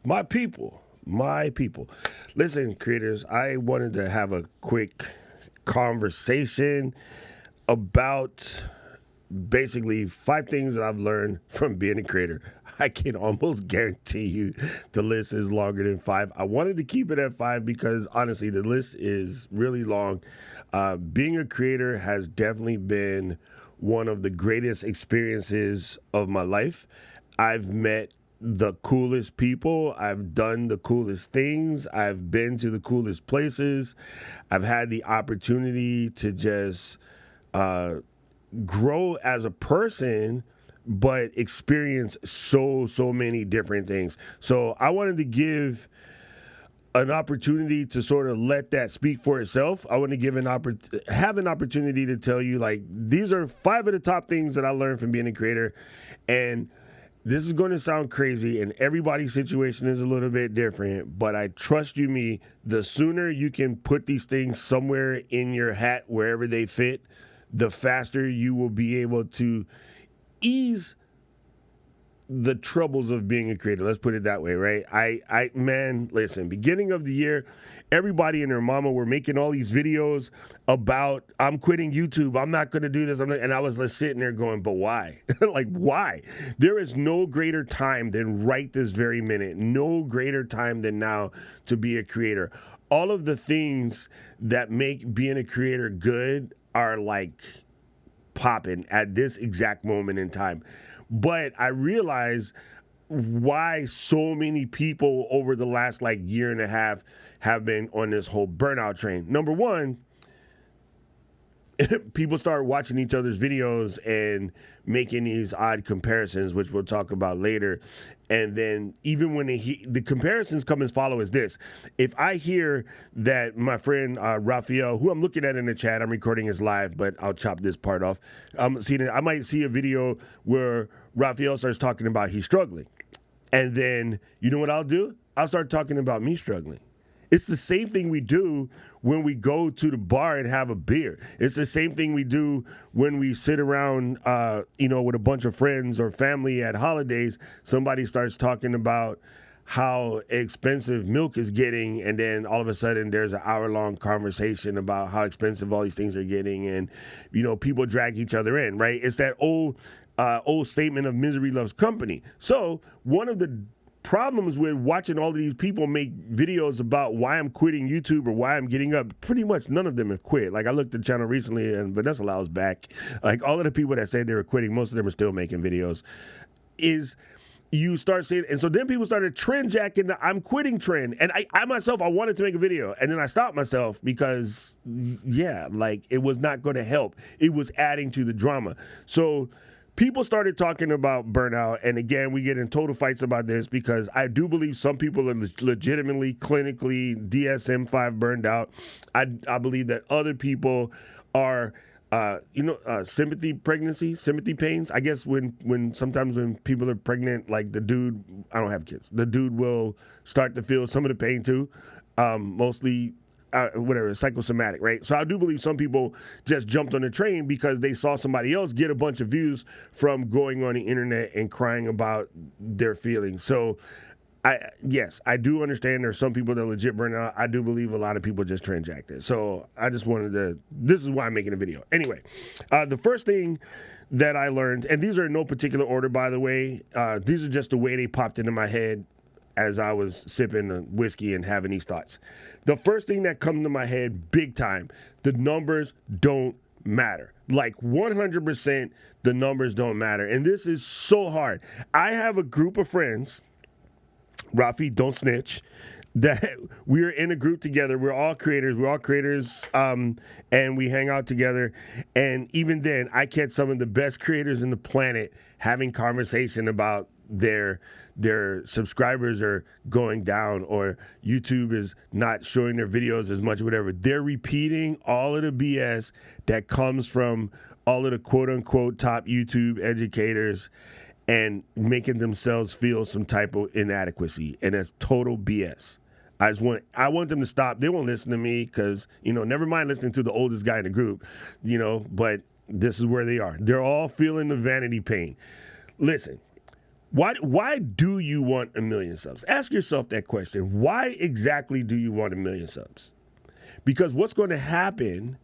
My people, my people. Listen, creators, I wanted to have a quick conversation about basically 5 things that I've learned from being a creator. I can almost guarantee you the list is longer than 5. I wanted to keep it at 5 because honestly, the list is really long. Being a creator has definitely been one of the greatest experiences of my life. I've met the coolest people. I've done the coolest things. I've been to the coolest places. I've had the opportunity to just uh, grow as a person, but experience so many different things. So I wanted to give an opportunity to sort of let that speak for itself. I want to give have an opportunity to tell you like these are 5 of the top things that I learned from being a creator, and this is going to sound crazy, and everybody's situation is a little bit different, but I trust you me, the sooner you can put these things somewhere in your hat, wherever they fit, the faster you will be able to ease the troubles of being a creator. Let's put it that way, right? Man, listen, beginning of the year, everybody and their mama were making all these videos about I'm quitting YouTube. I'm not going to do this. And I was just sitting there going, but why? Like, why? There is no greater time than right this very minute. No greater time than now to be a creator. All of the things that make being a creator good are like popping at this exact moment in time. But I realize why so many people over the last like year and a half have been on this whole burnout train. Number one, people start watching each other's videos and making these odd comparisons, which we'll talk about later. And then even when the comparisons come as follow as this. If I hear that my friend Raphael, who I'm looking at in the chat, I'm recording his live, but I'll chop this part off. I might see a video where Raphael starts talking about he's struggling. And then, you know what I'll do? I'll start talking about me struggling. It's the same thing we do when we go to the bar and have a beer. It's the same thing we do when we sit around, with a bunch of friends or family at holidays. Somebody starts talking about how expensive milk is getting, and then all of a sudden there's an hour-long conversation about how expensive all these things are getting, and people drag each other in, right? It's that old statement of misery loves company. So one of the problems with watching all of these people make videos about why I'm quitting YouTube or why I'm getting up, pretty much none of them have quit. Like I looked at the channel recently and Vanessa Lau's back. Like all of the people that said they were quitting, most of them are still making videos. Is you start seeing, and so then people started trend jacking the I'm quitting trend. And I myself, I wanted to make a video and then I stopped myself because like it was not going to help. It was adding to the drama. So people started talking about burnout, and again, we get in total fights about this because I do believe some people are legitimately, clinically DSM-5 burned out. I believe that other people are, sympathy pains. I guess sometimes when people are pregnant, like the dude, I don't have kids, the dude will start to feel some of the pain too, mostly psychosomatic, right? So I do believe some people just jumped on the train because they saw somebody else get a bunch of views from going on the internet and crying about their feelings. So I do understand there's some people that legit burn out. I do believe a lot of people just transacted. So I just this is why I'm making a video. Anyway, the first thing that I learned, and these are in no particular order, by the way, these are just the way they popped into my head as I was sipping the whiskey and having these thoughts. The first thing that comes to my head big time, the numbers don't matter. Like 100% the numbers don't matter. And this is so hard. I have a group of friends, Rafi, don't snitch, that we're in a group together. We're all creators, and we hang out together. And even then, I catch some of the best creators in the planet having conversation about their subscribers are going down or YouTube is not showing their videos as much, whatever. They're repeating all of the BS that comes from all of the quote unquote top YouTube educators and making themselves feel some type of inadequacy. And that's total BS. I want them to stop. They won't listen to me because, never mind listening to the oldest guy in the group, but this is where they are. They're all feeling the vanity pain. Listen, Why do you want a million subs? Ask yourself that question. Why exactly do you want a million subs? Because what's going to happen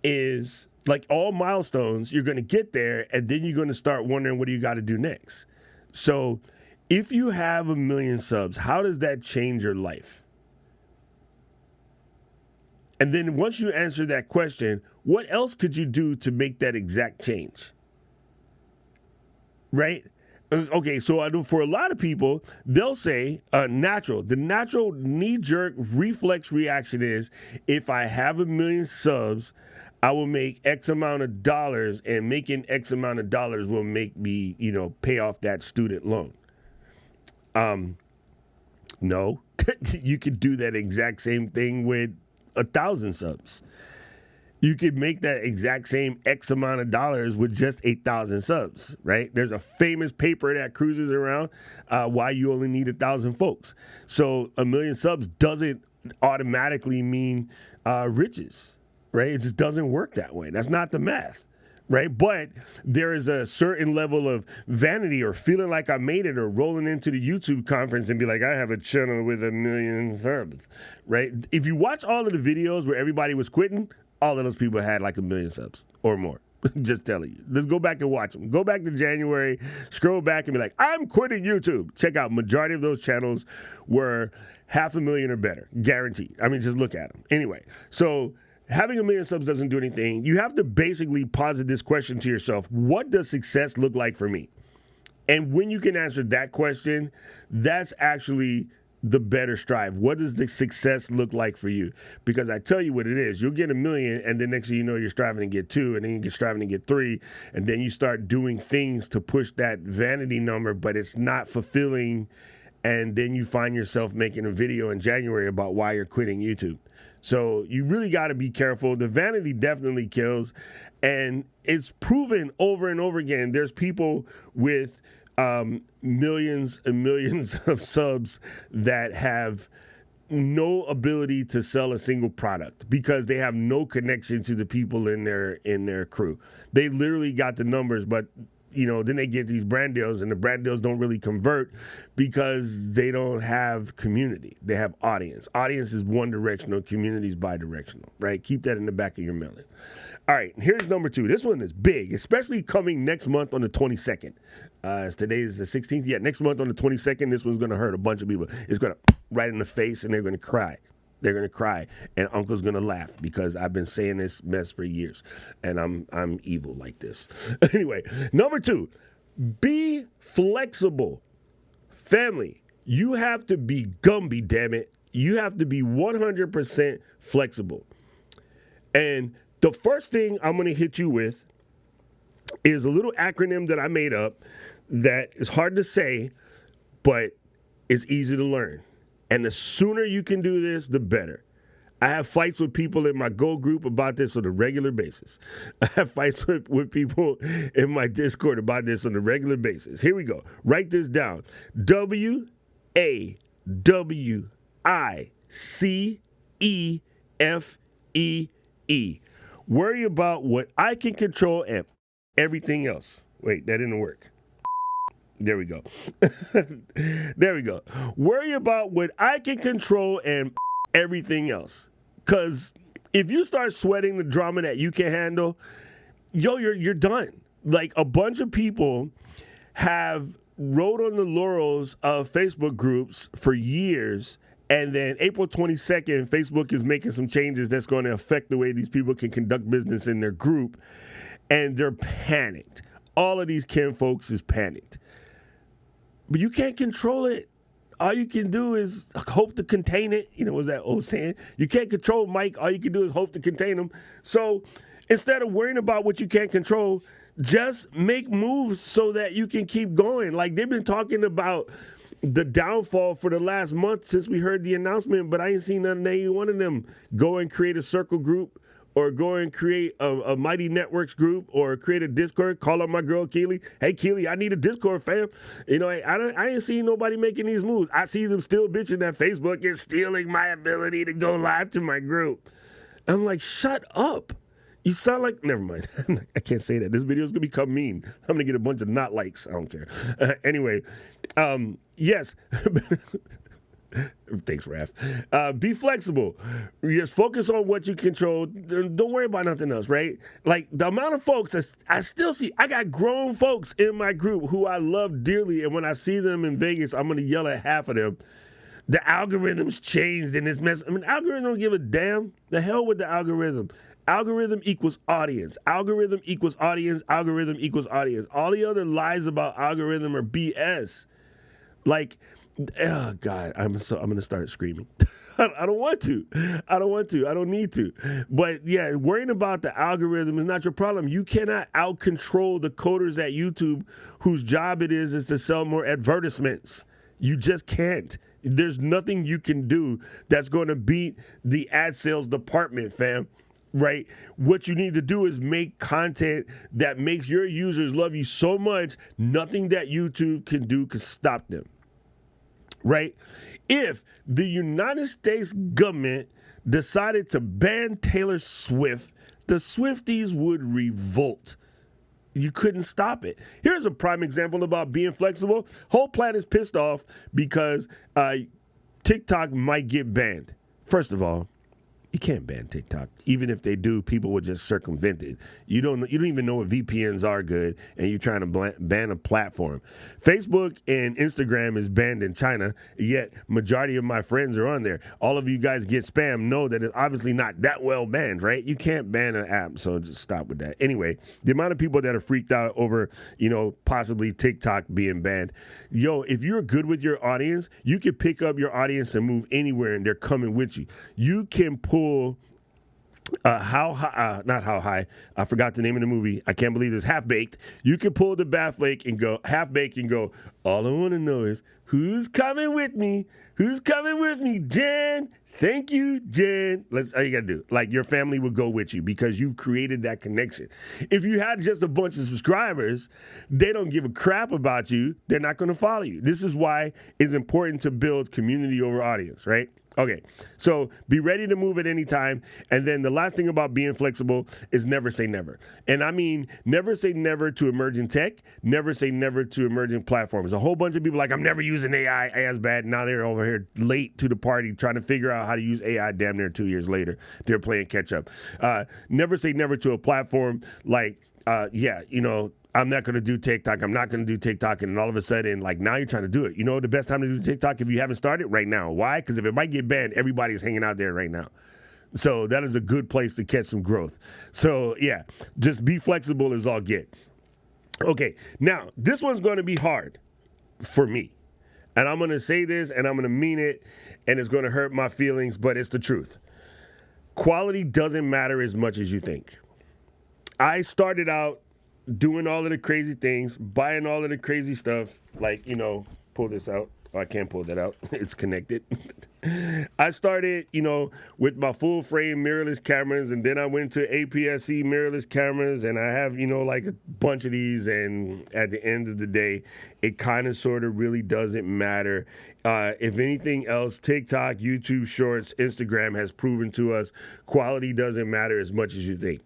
is, like all milestones, you're going to get there, and then you're going to start wondering what do you got to do next. So if you have a million subs, how does that change your life? And then once you answer that question, what else could you do to make that exact change? Right? Okay, so I know for a lot of people, they'll say natural. The natural knee-jerk reflex reaction is, if I have a million subs, I will make X amount of dollars, and making X amount of dollars will make me, pay off that student loan. No, you could do that exact same thing with 1,000 subs. You could make that exact same X amount of dollars with just 8,000 subs, right? There's a famous paper that cruises around why you only need 1,000 folks. So a million subs doesn't automatically mean riches, right? It just doesn't work that way. That's not the math, right? But there is a certain level of vanity or feeling like I made it, or rolling into the YouTube conference and be like, I have a channel with 1 million subs, right? If you watch all of the videos where everybody was quitting, all of those people had like 1 million subs or more. Just telling you. Let's go back and watch them. Go back to January, scroll back and be like, I'm quitting YouTube. Check out, majority of those channels were 500,000 or better, guaranteed. I mean, just look at them. Anyway, so having 1 million subs doesn't do anything. You have to basically posit this question to yourself: what does success look like for me? And when you can answer that question, that's actually the better strive. What does the success look like for you? Because I tell you what it is. You'll get 1 million, and then next thing you know, you're striving to get 2, and then you get striving to get 3, and then you start doing things to push that vanity number, but it's not fulfilling, and then you find yourself making a video in January about why you're quitting YouTube. So you really got to be careful. The vanity definitely kills, and it's proven over and over again. There's people with millions and millions of subs that have no ability to sell a single product because they have no connection to the people in their crew. They literally got the numbers, but then they get these brand deals, and the brand deals don't really convert because they don't have community. They have audience. Audience is one directional, community is bi-directional, right? Keep that in the back of your melon. All right, here's number 2. This one is big, especially coming next month on the 22nd. Today is the 16th. Yeah, next month on the 22nd, this one's going to hurt a bunch of people. It's going to right in the face, and they're going to cry. They're going to cry, and Uncle's going to laugh because I've been saying this mess for years, and I'm evil like this. Anyway, number 2, be flexible. Family, you have to be Gumby, damn it. You have to be 100% flexible. And the first thing I'm going to hit you with is a little acronym that I made up that is hard to say, but it's easy to learn. And the sooner you can do this, the better. I have fights with people in my Go group about this on a regular basis. I have fights with people in my Discord about this on a regular basis. Here we go. Write this down. WAWICEFEE. Worry about what I can control and everything else. Wait, that didn't work. There we go. There we go. Worry about what I can control and everything else. Because if you start sweating the drama that you can handle, you're done. Like, a bunch of people have rode on the laurels of Facebook groups for years, and then April 22nd, Facebook is making some changes that's going to affect the way these people can conduct business in their group, and they're panicked. All of these Ken folks is panicked. But you can't control it. All you can do is hope to contain it. What's that old saying? You can't control Mike. All you can do is hope to contain him. So instead of worrying about what you can't control, just make moves so that you can keep going. Like, they've been talking about the downfall for the last month since we heard the announcement, but I ain't seen none of any one of them go and create a circle group or go and create a Mighty Networks group or create a Discord. Call up my girl Keely. Hey, Keely, I need a Discord, fam. I ain't seen nobody making these moves. I see them still bitching that Facebook is stealing my ability to go live to my group. I'm like, shut up. You sound like, never mind. I can't say that. This video is going to become mean. I'm going to get a bunch of not likes. I don't care. Anyway, yes. Thanks, Raph. Be flexible. Just focus on what you control. Don't worry about nothing else, right? Like the amount of folks I still see, I got grown folks in my group who I love dearly, and when I see them in Vegas, I'm going to yell at half of them. The algorithm's changed in this mess. I mean, algorithm don't give a damn. The hell with the algorithm. Algorithm equals audience. Algorithm equals audience. Algorithm equals audience. All the other lies about algorithm are BS. Like, oh God, I'm gonna start screaming. I don't want to. I don't need to. But yeah, worrying about the algorithm is not your problem. You cannot out control the coders at YouTube whose job it is to sell more advertisements. You just can't. There's nothing you can do that's going to beat the ad sales department, fam. Right? What you need to do is make content that makes your users love you so much, nothing that YouTube can do can stop them. Right? If the United States government decided to ban Taylor Swift, the Swifties would revolt. You couldn't stop it. Here's a prime example about being flexible. Whole planet's pissed off because TikTok might get banned. First of all, you can't ban TikTok. Even if they do, people will just circumvent it. You don't even know what VPNs are good, and you're trying to ban a platform. Facebook and Instagram is banned in China, yet majority of my friends are on there. All of you guys get spam know that it's obviously not that well banned, right? You can't ban an app, so just stop with that. Anyway, the amount of people that are freaked out over, possibly TikTok being banned. Yo, if you're good with your audience, you can pick up your audience and move anywhere, and they're coming with you. You can pull not How High. I forgot the name of the movie. I can't believe this. Half Baked. You can pull the Batflake and go Half Baked and go, all I want to know is who's coming with me? Who's coming with me? Jen. Thank you, Jen. That's all you got to do. Like, your family will go with you because you've created that connection. If you had just a bunch of subscribers, they don't give a crap about you. They're not going to follow you. This is why it's important to build community over audience, right? Okay, so be ready to move at any time. And then the last thing about being flexible is never say never. And I mean, never say never to emerging tech. Never say never to emerging platforms. A whole bunch of people like, I'm never using AI. AI's bad. Now they're over here late to the party trying to figure out how to use AI damn near 2 years later. They're playing catch up. Never say never to a platform like, I'm not going to do TikTok. I'm not going to do TikTok. And all of a sudden, like, now you're trying to do it. You know the best time to do TikTok if you haven't started? Right now. Why? Because if it might get banned, everybody's hanging out there right now. So that is a good place to catch some growth. So, yeah, just be flexible as all get. Okay, now, this one's going to be hard for me. And I'm going to say this, and I'm going to mean it, and it's going to hurt my feelings, but it's the truth. Quality doesn't matter as much as you think. I started out doing all of the crazy things, buying all of the crazy stuff, like, pull this out. Oh, I can't pull that out. It's connected. I started, with my full frame mirrorless cameras, and then I went to APS-C mirrorless cameras, and I have, like a bunch of these, and at the end of the day, it kind of sort of really doesn't matter. If anything else, TikTok, YouTube Shorts, Instagram has proven to us quality doesn't matter as much as you think.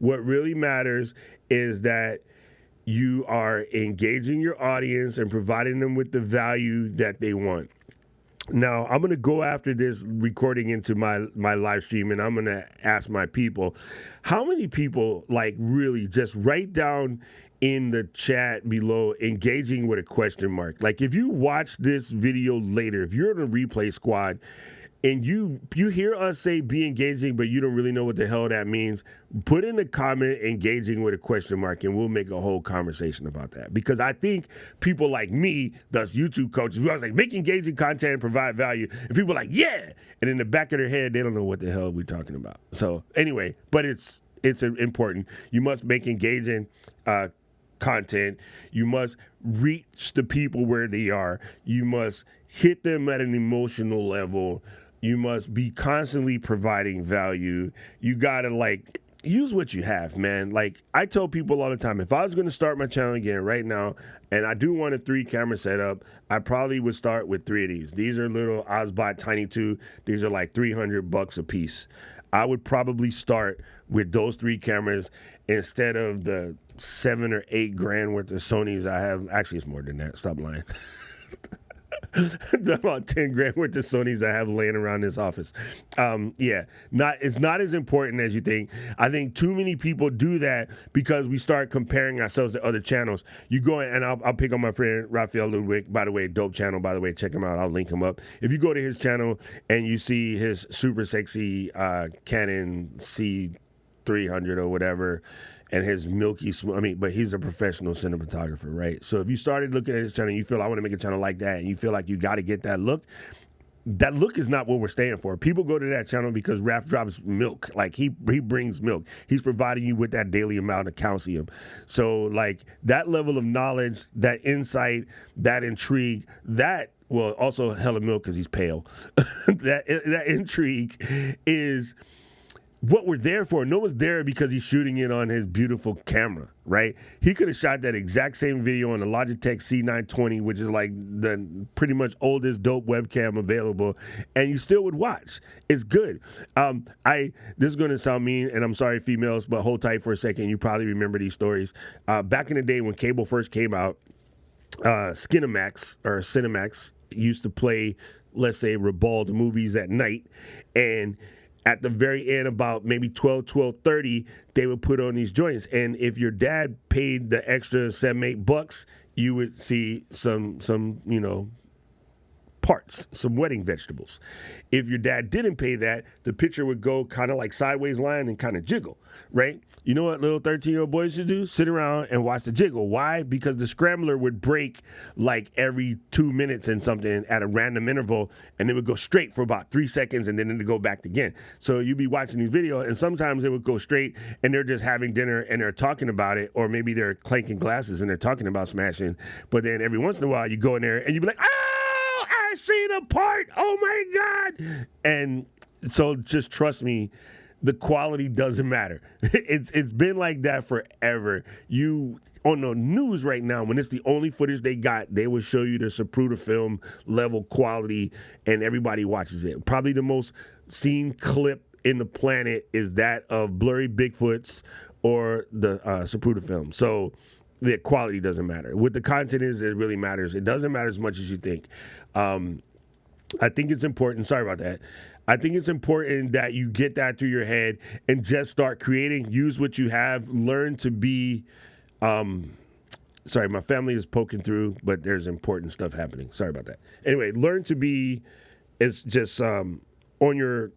What really matters is that you are engaging your audience and providing them with the value that they want. Now, I'm going to go after this recording into my live stream, and I'm going to ask my people, how many people, like, really just write down in the chat below engaging with a question mark? Like, if you watch this video later, if you're in a replay squad, and you hear us say be engaging, but you don't really know what the hell that means, put in the comment engaging with a question mark, and we'll make a whole conversation about that. Because I think people like me, thus YouTube coaches, we always like, make engaging content and provide value. And people are like, yeah. And in the back of their head, they don't know what the hell we're talking about. So anyway, but it's important. You must make engaging content. You must reach the people where they are. You must hit them at an emotional level. You must be constantly providing value. You gotta, like, use what you have, man. Like, I tell people all the time, if I was gonna start my channel again right now, and I do want a 3-camera setup, I probably would start with 3 of these. These are little Osbot Tiny 2. These are like $300 a piece. I would probably start with those 3 cameras instead of the 7 or 8 grand worth of Sonys I have. Actually, it's more than that. Stop lying. About 10 grand worth of Sonys I have laying around this office. It's not as important as you think. I think too many people do that because we start comparing ourselves to other channels. You go in, and I'll pick on my friend Raphael Ludwig, by the way, dope channel, by the way, check him out. I'll link him up. If you go to his channel and you see his super sexy Canon C300 or whatever, and his but he's a professional cinematographer, right? So if you started looking at his channel and you feel I want to make a channel like that, and you feel like you got to get that look is not what we're staying for. People go to that channel because Raph drops milk. Like he brings milk. He's providing you with that daily amount of calcium. So like that level of knowledge, that insight, that intrigue, also hella milk because he's pale. that intrigue is what we're there for. No one's there because he's shooting it on his beautiful camera, right? He could have shot that exact same video on the Logitech C920, which is like the pretty much oldest dope webcam available, and you still would watch. It's good. This is going to sound mean, and I'm sorry, females, but hold tight for a second. You probably remember these stories. Back in the day when cable first came out, Cinemax used to play, let's say, Ribald movies at night, and at the very end, about maybe 12:30, they would put on these joints. And if your dad paid the extra $7-8, you would see some parts, some wedding vegetables. If your dad didn't pay that, the picture would go kind of like sideways line and kind of jiggle, right? You know what little 13-year-old boys should do? Sit around and watch the jiggle. Why? Because the scrambler would break like every 2 minutes and something at a random interval, and it would go straight for about 3 seconds, and then it would go back again. So you'd be watching these videos, and sometimes it would go straight, and they're just having dinner, and they're talking about it, or maybe they're clanking glasses, and they're talking about smashing. But then every once in a while, you go in there, and you'd be like, I see the part. Oh my God. And so just trust me, the quality doesn't matter. It's been like that forever. You on the news right now, when it's the only footage they got, they will show you the Zapruder film level quality, and everybody watches it. Probably the most seen clip in the planet is that of blurry Bigfoots or the Zapruder film. So the quality doesn't matter. What the content is, it really matters. It doesn't matter as much as you think. I think it's important. Sorry about that. I think it's important that you get that through your head and just start creating. Use what you have. Learn to be. Sorry, my family is poking through, but there's important stuff happening. Sorry about that. Anyway, learn to be. It's just on your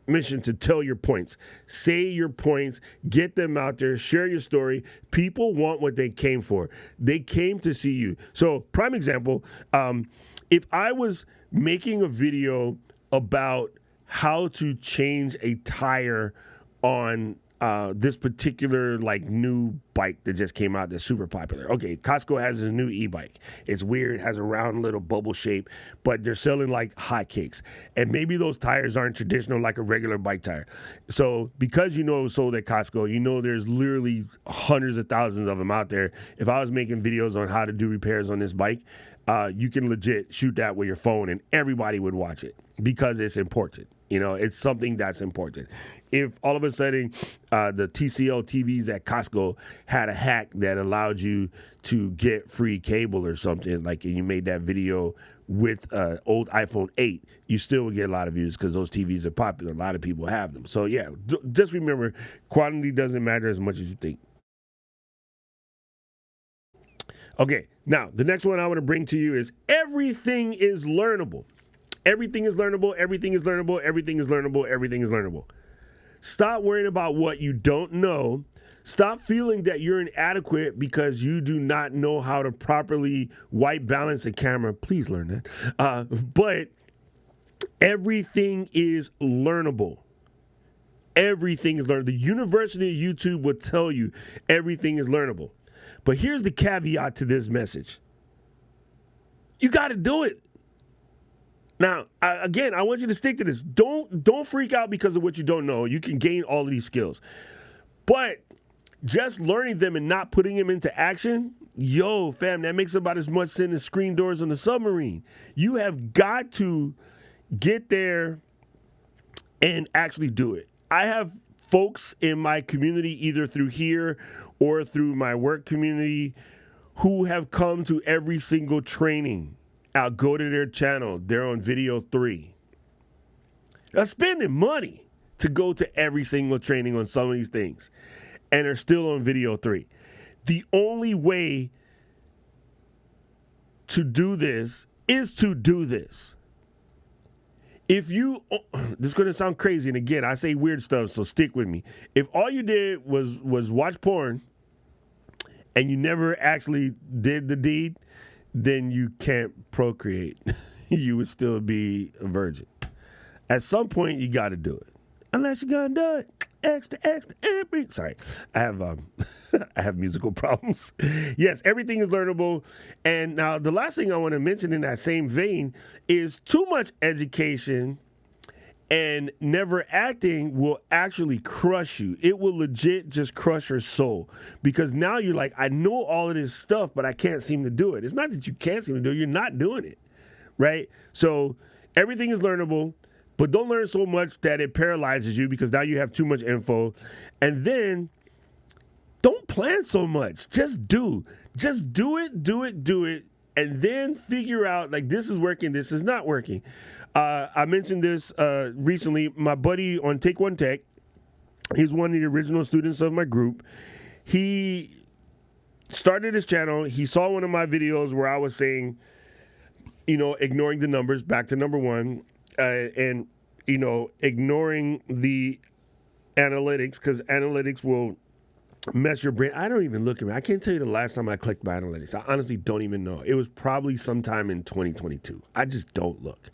mission to tell your points. Say your points, get them out there, share your story. People want what they came for. They came to see you. So, prime example, if I was making a video about how to change a tire on this particular like new bike that just came out that's super popular. Okay, Costco has a new e-bike. It's weird, has a round little bubble shape, but they're selling like hotcakes. And maybe those tires aren't traditional like a regular bike tire. So because you know it was sold at Costco, you know there's literally hundreds of thousands of them out there. If I was making videos on how to do repairs on this bike, you can legit shoot that with your phone and everybody would watch it because it's important. You know, it's something that's important. If all of a sudden the TCL TVs at Costco had a hack that allowed you to get free cable or something, like and you made that video with old iPhone 8, you still would get a lot of views because those TVs are popular. A lot of people have them. So, yeah, just remember, quantity doesn't matter as much as you think. Okay, now, the next one I want to bring to you is everything is learnable. Everything is learnable, everything is learnable, everything is learnable, everything is learnable. Stop worrying about what you don't know. Stop feeling that you're inadequate because you do not know how to properly white balance a camera. Please learn that. But everything is learnable. Everything is learnable. The University of YouTube will tell you everything is learnable. But here's the caveat to this message. You got to do it. Now, again, I want you to stick to this. Don't freak out because of what you don't know. You can gain all of these skills. But just learning them and not putting them into action, yo, fam, that makes about as much sense as screen doors on the submarine. You have got to get there and actually do it. I have folks in my community, either through here or through my work community, who have come to every single training. I'll go to their channel. They're on video 3. They're spending money to go to every single training on some of these things, and they're still on video 3. The only way to do this is to do this. If you, this is going to sound crazy, and again, I say weird stuff, so stick with me. If all you did was watch porn and you never actually did the deed, then you can't procreate. You would still be a virgin. At some point, you got to do it. Unless you're going to do it. Extra, sorry, I have I have musical problems. Yes, everything is learnable. And now the last thing I want to mention in that same vein is too much education and never acting will actually crush you. It will legit just crush your soul, because now you're like, I know all of this stuff, but I can't seem to do it. It's not that you can't seem to do it, you're not doing it, right? So everything is learnable. But don't learn so much that it paralyzes you, because now you have too much info. And then don't plan so much. Just do. Just do it. And then figure out, like, this is working, this is not working. I mentioned this recently. My buddy on Take One Tech, he's one of the original students of my group. He started his channel. He saw one of my videos where I was saying, ignoring the numbers, back to number 1. And, ignoring the analytics, because analytics will mess your brain. I don't even look at me. I can't tell you the last time I clicked my analytics. I honestly don't even know. It was probably sometime in 2022. I just don't look,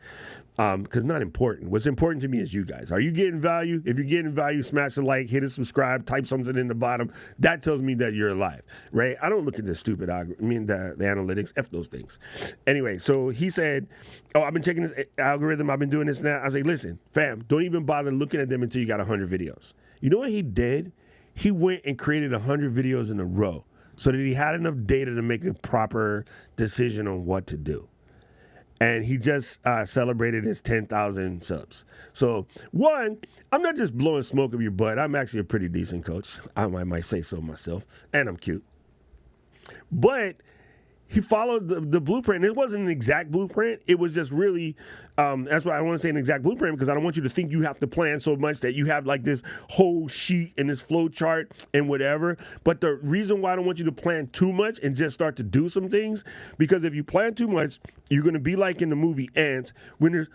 because not important. What's important to me is you guys. Are you getting value? If you're getting value, smash the like, hit a subscribe, type something in the bottom. That tells me that you're alive, right? I don't look at the stupid, the analytics, F those things. Anyway, so he said, I've been checking this algorithm. I've been doing this now. I was like, listen, fam, don't even bother looking at them until you got 100 videos. You know what he did? He went and created 100 videos in a row so that he had enough data to make a proper decision on what to do. And he just celebrated his 10,000 subs. So, one, I'm not just blowing smoke up your butt. I'm actually a pretty decent coach. I might say so myself. And I'm cute. But he followed the blueprint. It wasn't an exact blueprint. It was just really, that's why I don't want to say an exact blueprint, because I don't want you to think you have to plan so much that you have like this whole sheet and this flow chart and whatever. But the reason why I don't want you to plan too much and just start to do some things, because if you plan too much, you're going to be like in the movie Ants, when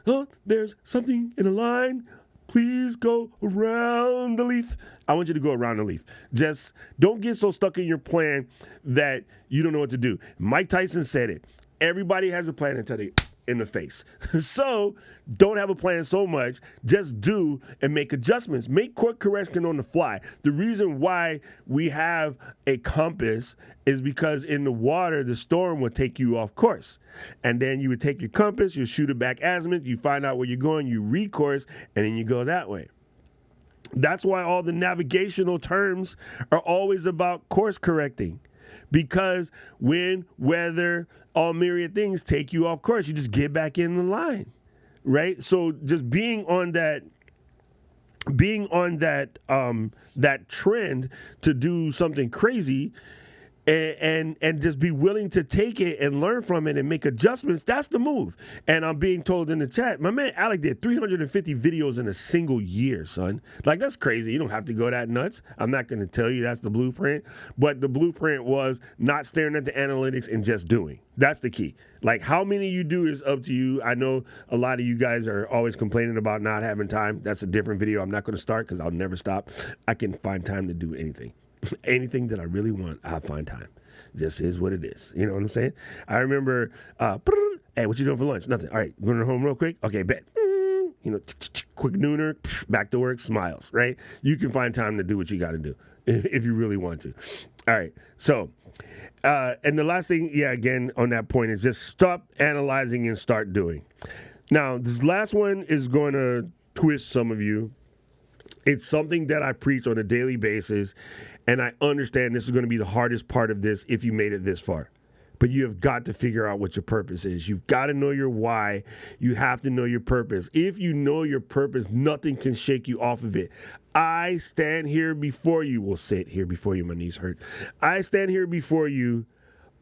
there's something in a line. Please go around the leaf. I want you to go around the leaf. Just don't get so stuck in your plan that you don't know what to do. Mike Tyson said it. Everybody has a plan until they in the face. So don't have a plan so much. Just do and make adjustments. Make course correction on the fly. The reason why we have a compass is because in the water, the storm will take you off course. And then you would take your compass, you shoot it back azimuth, you find out where you're going, you recourse, and then you go that way. That's why all the navigational terms are always about course correcting. Because wind, weather, all myriad things take you off course. You just get back in the line, right? So just being on that that trend to do something crazy, and just be willing to take it and learn from it and make adjustments, that's the move. And I'm being told in the chat, my man Alec did 350 videos in a single year, son. Like, that's crazy. You don't have to go that nuts. I'm not going to tell you that's the blueprint, but the blueprint was not staring at the analytics and just doing. That's the key. Like, how many you do is up to you. I know a lot of you guys are always complaining about not having time. That's a different video I'm not going to start, because I'll never stop. I can find time to do anything. Anything that I really want, I'll find time. Just is what it is. You know what I'm saying? I remember, hey, what you doing for lunch? Nothing. All right, going home real quick? Okay, bet. Quick nooner, back to work, smiles, right? You can find time to do what you got to do if you really want to. All right, so, and the last thing, again, on that point is just stop analyzing and start doing. Now, this last one is going to twist some of you. It's something that I preach on a daily basis, and I understand this is going to be the hardest part of this if you made it this far. but you have got to figure out what your purpose is. You've got to know your why. You have to know your purpose. If you know your purpose, nothing can shake you off of it. I stand here before you. We'll sit here before you. My knees hurt. I stand here before you,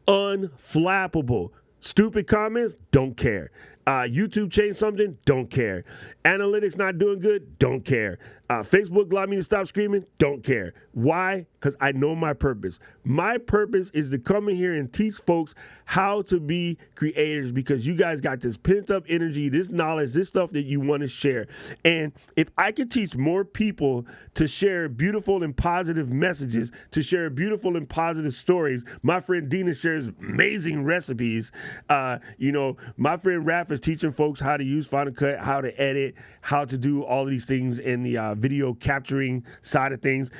unflappable. Stupid comments, don't care. YouTube changed something, don't care. Analytics not doing good, don't care. Facebook allowed me to stop screaming, don't care. Why? Because I know my purpose. My purpose is to come in here and teach folks how to be creators, because you guys got this pent up energy, this knowledge, this stuff that you want to share. And if I could teach more people to share beautiful and positive messages, to share beautiful and positive stories, my friend Dina shares amazing recipes. My friend Raph is teaching folks how to use Final Cut, how to edit, how to do all of these things in the video capturing side of things.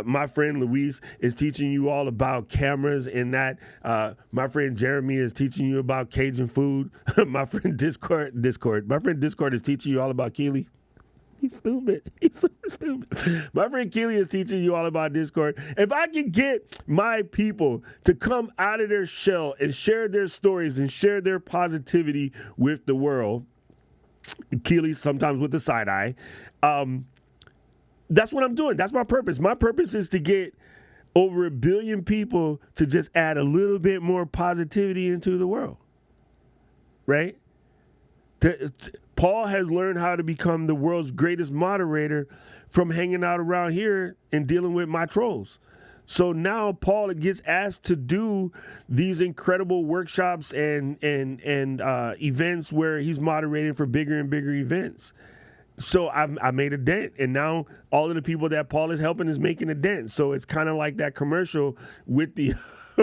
My friend Luis is teaching you all about cameras in that. My friend Jeremy is teaching you about Cajun food. My friend Discord is teaching you all about Keely. He's stupid. He's super stupid. My friend Keely is teaching you all about Discord. If I can get my people to come out of their shell and share their stories and share their positivity with the world, Keely sometimes with the side eye, that's what I'm doing. That's my purpose. My purpose is to get over 1 billion people to just add a little bit more positivity into the world, right? Paul has learned how to become the world's greatest moderator from hanging out around here and dealing with my trolls. So now Paul gets asked to do these incredible workshops and events where he's moderating for bigger and bigger events. So I made a dent, and now all of the people that Paul is helping is making a dent. So it's kind of like that commercial with the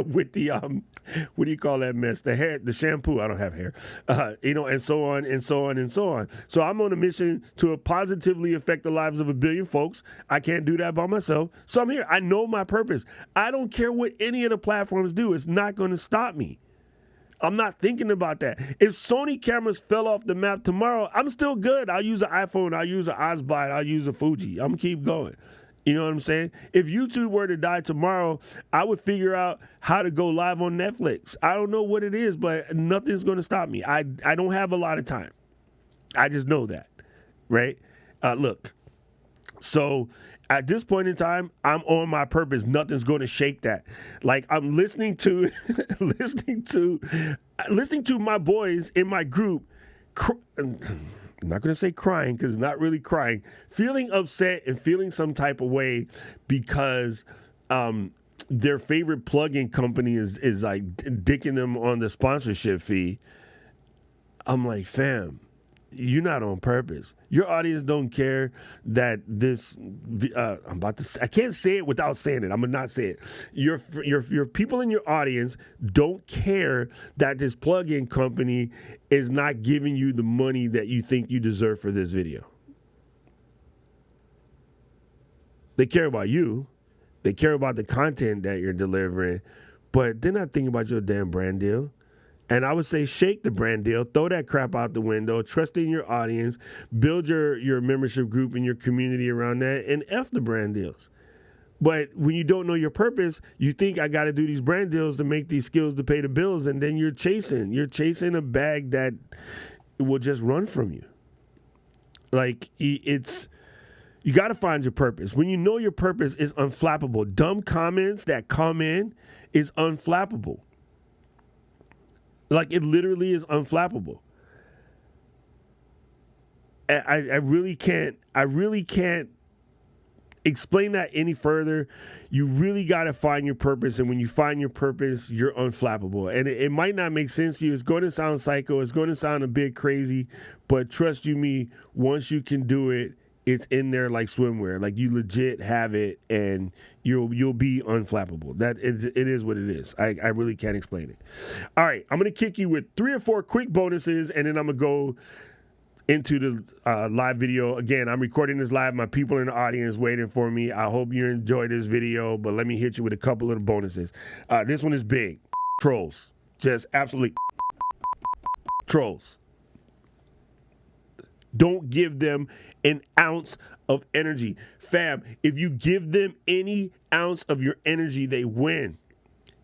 what do you call that mess? The hair, the shampoo. I don't have hair, and so on and so on and so on. So I'm on a mission to positively affect the lives of 1 billion folks. I can't do that by myself. So I'm here. I know my purpose. I don't care what any of the platforms do. It's not going to stop me. I'm not thinking about that. If Sony cameras fell off the map tomorrow, I'm still good. I'll use an iPhone. I'll use an Osbyte. I'll use a Fuji. I'm going to keep going. You know what I'm saying? If YouTube were to die tomorrow, I would figure out how to go live on Netflix. I don't know what it is, but nothing's going to stop me. I don't have a lot of time. I just know that, right? Look, so at this point in time, I'm on my purpose. Nothing's going to shake that. Like, I'm listening to listening to my boys in my group. I'm not going to say crying, because it's not really crying. Feeling upset and feeling some type of way because their favorite plug-in company is like dicking them on the sponsorship fee. I'm like, fam, you're not on purpose. Your audience don't care that this. I can't say it without saying it. I'm gonna not say it. Your people in your audience don't care that this plug-in company is not giving you the money that you think you deserve for this video. They care about you. They care about the content that you're delivering, but they're not thinking about your damn brand deal. And I would say shake the brand deal, throw that crap out the window, trust in your audience, build your membership group and your community around that, and F the brand deals. But when you don't know your purpose, you think I got to do these brand deals to make these skills to pay the bills, and then you're chasing a bag that will just run from you. Like, you got to find your purpose. When you know your purpose is unflappable, dumb comments that come in is unflappable. Like, it literally is unflappable. I really can't explain that any further. You really got to find your purpose, and when you find your purpose, you're unflappable. And it might not make sense to you. It's going to sound psycho. It's going to sound a bit crazy, but trust you me, once you can do it, it's in there like swimwear. Like, you legit have it, and you'll be unflappable. That it is what it is. I really can't explain it. All right, I'm gonna kick you with 3 or 4 quick bonuses, and then I'm gonna go into the live video. Again, I'm recording this live. My people in the audience waiting for me. I hope you enjoy this video, but let me hit you with a couple of the bonuses. This one is big. Trolls. Just absolutely trolls. Don't give them an ounce of energy. Fam, if you give them any ounce of your energy, they win.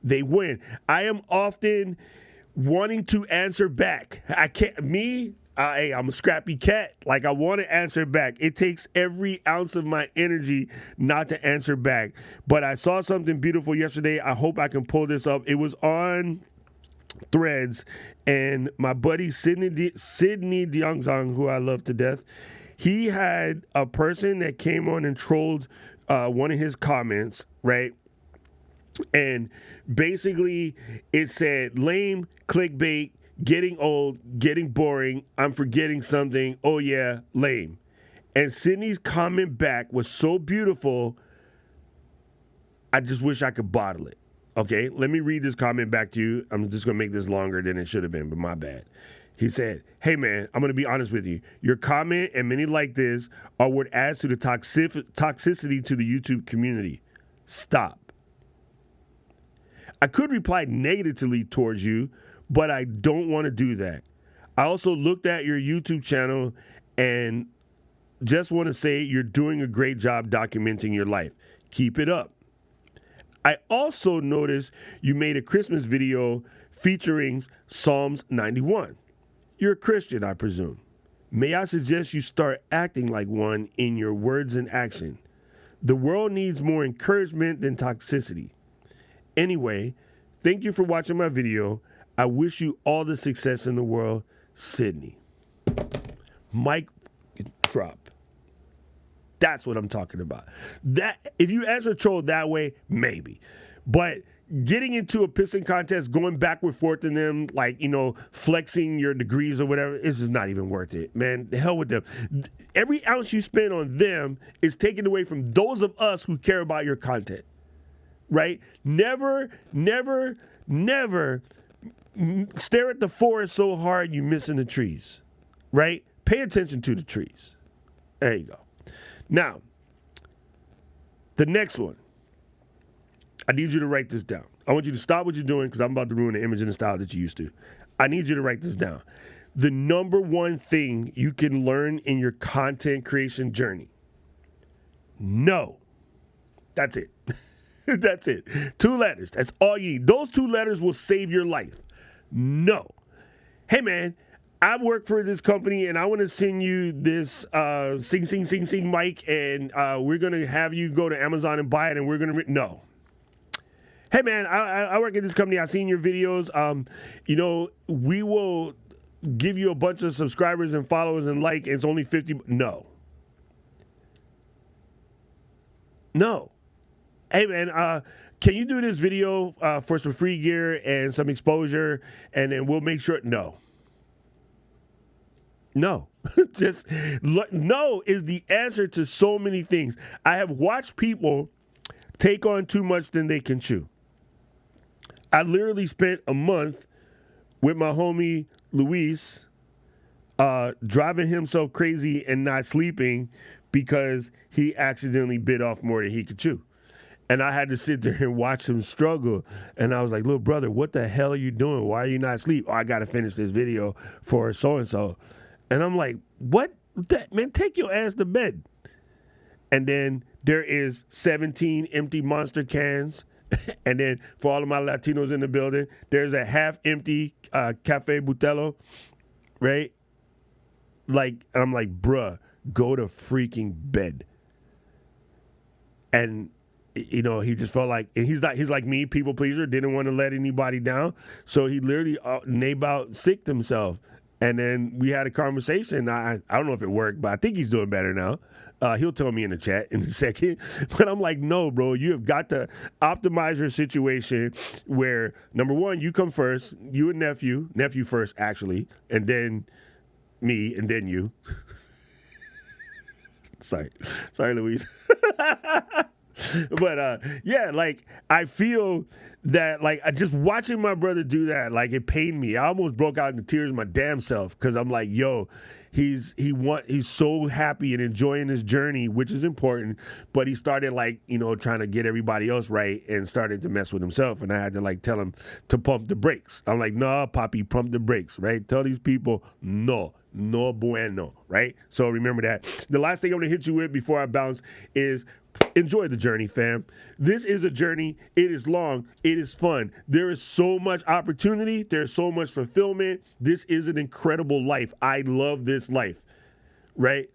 they win. I am often wanting to answer back. I can't, hey, I'm a scrappy cat. Like, I want to answer back. It takes every ounce of my energy not to answer back. But I saw something beautiful yesterday. I hope I can pull this up. It was on Threads, and my buddy Sidney DeYoungzong, who I love to death, he had a person that came on and trolled one of his comments, right? And basically it said, lame, clickbait, getting old, getting boring, I'm forgetting something, oh yeah, lame. And Sydney's comment back was so beautiful, I just wish I could bottle it. Okay, let me read this comment back to you. I'm just going to make this longer than it should have been, but my bad. He said, hey man, I'm going to be honest with you. Your comment and many like this are what adds to the toxicity to the YouTube community. Stop. I could reply negatively towards you, but I don't want to do that. I also looked at your YouTube channel and just want to say you're doing a great job documenting your life. Keep it up. I also noticed you made a Christmas video featuring Psalms 91. You're a Christian, I presume. May I suggest you start acting like one in your words and action? The world needs more encouragement than toxicity. Anyway, thank you for watching my video. I wish you all the success in the world, Sydney. Mic drop. That's what I'm talking about. That if you answer troll that way, maybe. But getting into a pissing contest, going back and forth in them, like, you know, flexing your degrees or whatever, this is not even worth it, man. The hell with them. Every ounce you spend on them is taken away from those of us who care about your content, right? Never, never, never stare at the forest so hard you missing the trees, right? Pay attention to the trees. There you go. Now, the next one. I need you to write this down. I want you to stop what you're doing because I'm about to ruin the image and the style that you used to. I need you to write this down. The number one thing you can learn in your content creation journey. No. That's it. That's it. 2 letters. That's all you need. Those 2 letters will save your life. No. Hey, man. I work for this company, and I want to send you this sing mic, and we're going to have you go to Amazon and buy it, and we're going to... No. Hey, man, I work at this company. I've seen your videos. You know, we will give you a bunch of subscribers and followers and like, it's only 50... No. No. Hey, man, can you do this video for some free gear and some exposure, and then we'll make sure... No. No. Just no is the answer to so many things. I have watched people take on too much than they can chew. I literally spent a month with my homie Luis driving himself crazy and not sleeping because he accidentally bit off more than he could chew. And I had to sit there and watch him struggle. And I was like, little brother, what the hell are you doing? Why are you not asleep? Oh, I got to finish this video for so-and-so. And I'm like, what? Man, take your ass to bed. And then there is 17 empty Monster cans. And then for all of my Latinos in the building, there's a half-empty Cafe Butelo, right? Like, and I'm like, bruh, go to freaking bed. And, you know, he just felt like, and he's like me, people pleaser, didn't want to let anybody down. So he literally about sicked himself. And then we had a conversation. I don't know if it worked, but I think he's doing better now. He'll tell me in the chat in a second. But I'm like, no, bro, you have got to optimize your situation where, number one, you come first, you and nephew first, actually, and then me, and then you. Sorry, Luis. But yeah, like I feel that like just watching my brother do that, like it pained me. I almost broke out into tears my damn self because I'm like, yo, he's so happy and enjoying his journey, which is important. But he started like, you know, trying to get everybody else right and started to mess with himself. And I had to like tell him to pump the brakes. I'm like, nah, Poppy, pump the brakes, right? Tell these people no bueno, right? So remember that. The last thing I'm gonna hit you with before I bounce is enjoy the journey, fam. This is a journey. It is long. It is fun. There is so much opportunity. There's so much fulfillment. This is an incredible life. I love this life, right?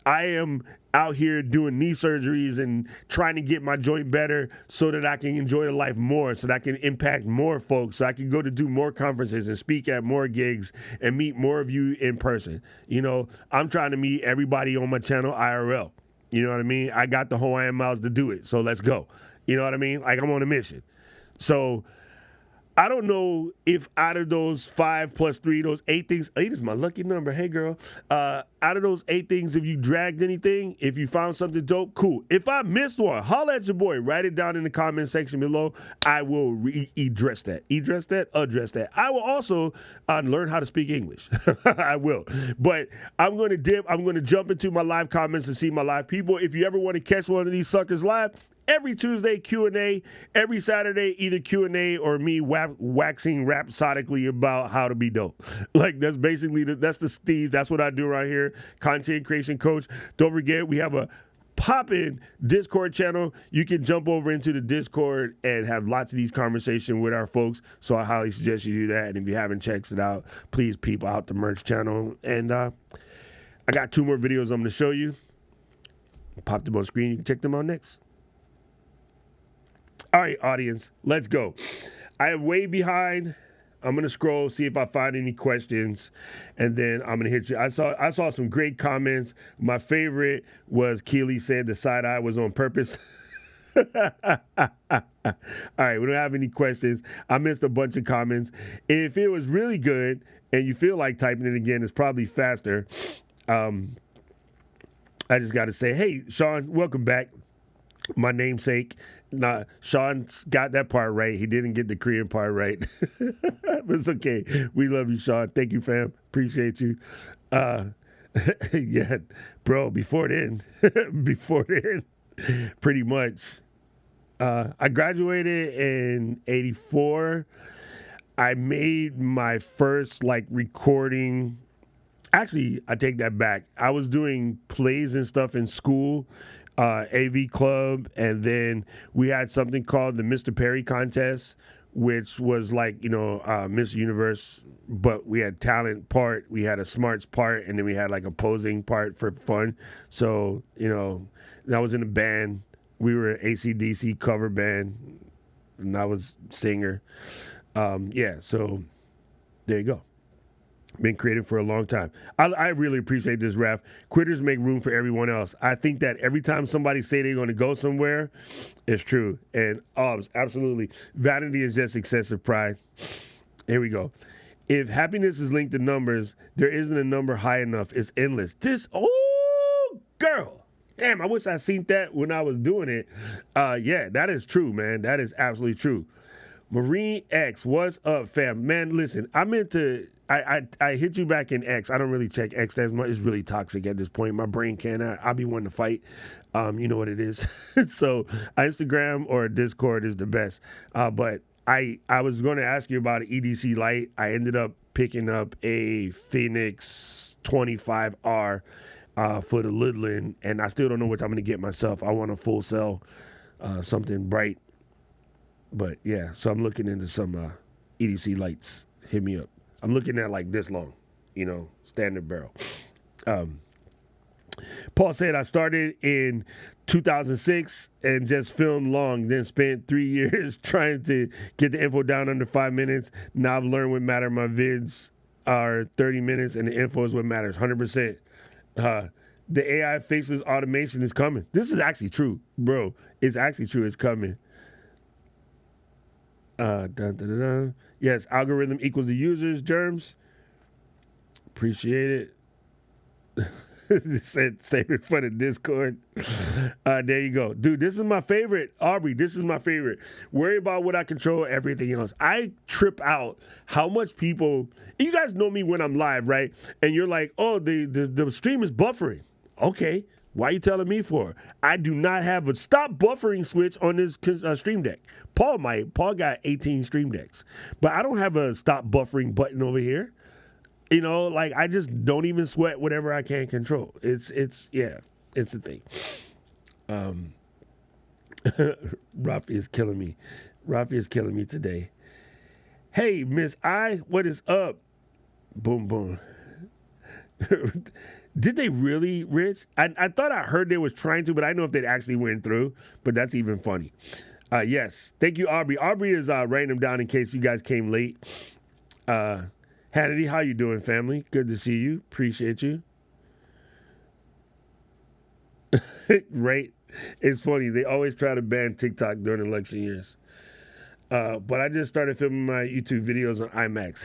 I am out here doing knee surgeries and trying to get my joint better so that I can enjoy the life more, so that I can impact more folks, so I can go to do more conferences and speak at more gigs and meet more of you in person. You know, I'm trying to meet everybody on my channel IRL. You know what I mean? I got the Hawaiian miles to do it, so let's go. You know what I mean? Like, I'm on a mission. So I don't know if out of those 5 plus 3, those 8 things, 8 is my lucky number. Hey, girl. Out of those 8 things, if you dragged anything, if you found something dope, cool. If I missed one, holla at your boy. Write it down in the comment section below. I will address that. Address that. I will also learn how to speak English. I will. But I'm going to dip. I'm going to jump into my live comments and see my live people. If you ever want to catch one of these suckers live, every Tuesday, Q&A. Every Saturday, either Q&A or me waxing rhapsodically about how to be dope. Like, that's basically, that's the steez. That's what I do right here. Content creation coach. Don't forget, we have a poppin' Discord channel. You can jump over into the Discord and have lots of these conversations with our folks. So I highly suggest you do that. And if you haven't checked it out, please peep out the merch channel. And I got 2 more videos I'm going to show you. Pop them on screen. You can check them out next. All right, audience, let's go. I am way behind. I'm going to scroll, see if I find any questions, and then I'm going to hit you. I saw some great comments. My favorite was Keely said the side eye was on purpose. All right, we don't have any questions. I missed a bunch of comments. If it was really good and you feel like typing it again, it's probably faster. I just got to say, hey, Sean, welcome back. My namesake. Nah, Sean's got that part right. He didn't get the Korean part right. But it's okay. We love you, Sean. Thank you, fam. Appreciate you. Yeah, bro, before then, pretty much. I graduated in 84. I made my first, recording. Actually, I take that back. I was doing plays and stuff in school. AV Club, and then we had something called the Mr. Perry contest, which was Miss Universe, but we had talent part, we had a smarts part, and then we had a posing part for fun. So, I was in a band. We were an AC/DC cover band, and I was singer. So there you go. Been creative for a long time. I really appreciate this, Raph. Quitters make room for everyone else. I think that every time somebody say they're going to go somewhere, it's true. And absolutely. Vanity is just excessive pride. Here we go. If happiness is linked to numbers, there isn't a number high enough. It's endless. Girl. Damn, I wish I seen that when I was doing it. Yeah, that is true, man. That is absolutely true. Marine X, what's up, fam? Man, listen, I meant to... I hit you back in X. I don't really check X that much. It's really toxic at this point. My brain can't. I'll be wanting to fight. You know what it is. So Instagram or Discord is the best. But I was going to ask you about an EDC Lite. I ended up picking up a Phoenix 25R for the Lidland, and I still don't know what I'm going to get myself. I want a full cell, something bright. But yeah, so I'm looking into some EDC lights. Hit me up. I'm looking at this long, standard barrel. Paul said, I started in 2006 and just filmed long, then spent 3 years trying to get the info down under 5 minutes. Now I've learned what matters. My vids are 30 minutes and the info is what matters, 100%. The AI faceless automation is coming. This is actually true, bro. It's actually true. It's coming. Yes, algorithm equals the users, Germs. Appreciate it. Said save it for the Discord. There you go. Dude, this is my favorite. Aubrey, this is my favorite. Worry about what I control, everything else. I trip out how much people, you guys know me when I'm live, right? And you're like, oh, the stream is buffering. Okay. Why are you telling me for? I do not have a stop buffering switch on this Stream Deck. Paul might. Paul got 18 Stream Decks. But I don't have a stop buffering button over here. I just don't even sweat whatever I can't control. It's a thing. Rafi is killing me. Rafi is killing me today. Hey, Miss I, what is up? Boom, boom. Did they really, Rich? I thought I heard they was trying to, but I don't know if they actually went through. But that's even funny. Yes. Thank you, Aubrey. Aubrey is writing them down in case you guys came late. Hannity, how you doing, family? Good to see you. Appreciate you. Right? It's funny. They always try to ban TikTok during election years. But I just started filming my YouTube videos on IMAX.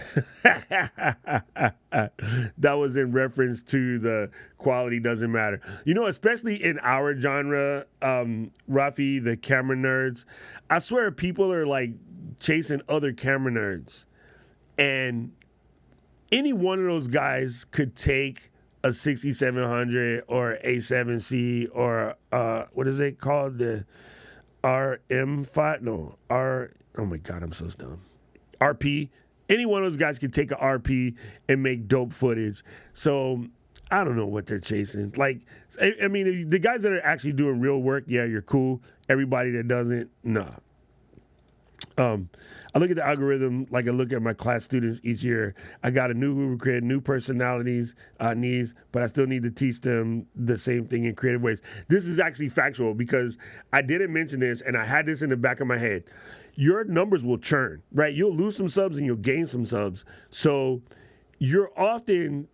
That was in reference to the quality doesn't matter. You know, especially in our genre, Rafi, the camera nerds, I swear people are like chasing other camera nerds. And any one of those guys could take a 6700 or A7C or what is it called? The RM5? No, oh my God, I'm so dumb. RP. Any one of those guys could take a RP and make dope footage. So I don't know what they're chasing. Like, I mean, the guys that are actually doing real work, yeah, you're cool. Everybody that doesn't, nah. I look at the algorithm like I look at my class students each year. I got a new group of creative, new personalities, needs, but I still need to teach them the same thing in creative ways. This is actually factual because I didn't mention this and I had this in the back of my head. Your numbers will churn, right? You'll lose some subs and you'll gain some subs. So you're often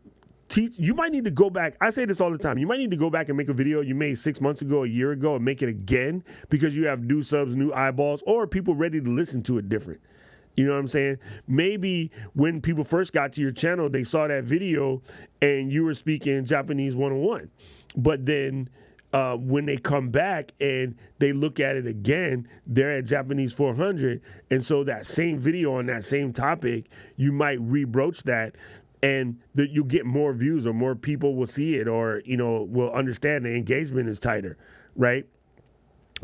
you might need to go back. I say this all the time. You might need to go back and make a video you made 6 months ago, a year ago, and make it again because you have new subs, new eyeballs, or people ready to listen to it different. You know what I'm saying? Maybe when people first got to your channel, they saw that video and you were speaking Japanese 101. But then when they come back and they look at it again, they're at Japanese 400. And so that same video on that same topic, you might rebroach that. And you'll get more views or more people will see it or, you know, will understand the engagement is tighter, right?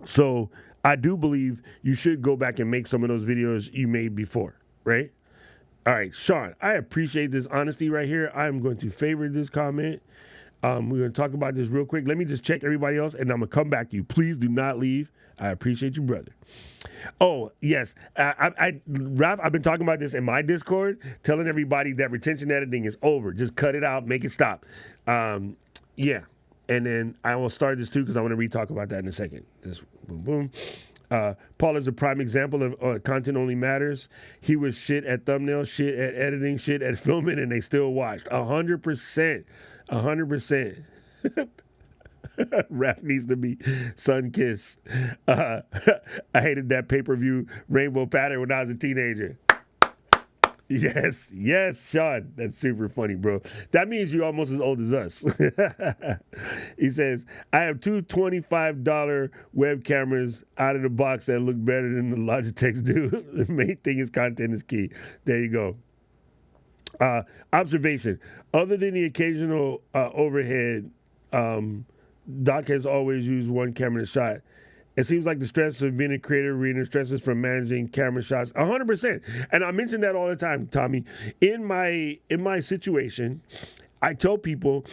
So I do believe you should go back and make some of those videos you made before, right? All right, Sean, I appreciate this honesty right here. I'm going to favorite this comment. We're going to talk about this real quick. Let me just check everybody else, and I'm going to come back to you. Please do not leave. I appreciate you, brother. Oh, yes. Ralph, I've been talking about this in my Discord, telling everybody that retention editing is over. Just cut it out. Make it stop. Yeah. And then I will start this, too, because I want to re-talk about that in a second. Just boom, boom. Paul is a prime example of content only matters. He was shit at thumbnails, shit at editing, shit at filming, and they still watched. 100%. 100%. Rap needs to be sun kissed. I hated that pay-per-view rainbow pattern when I was a teenager. Yes, Sean. That's super funny, bro. That means you're almost as old as us. He says, I have two $25 web cameras out of the box that look better than the Logitechs do. The main thing is content is key. There you go. Observation. Other than the occasional overhead, Doc has always used one camera shot. It seems like the stress of being a creative arena, stresses from managing camera shots, 100%. And I mention that all the time, Tommy. In my situation, I tell people,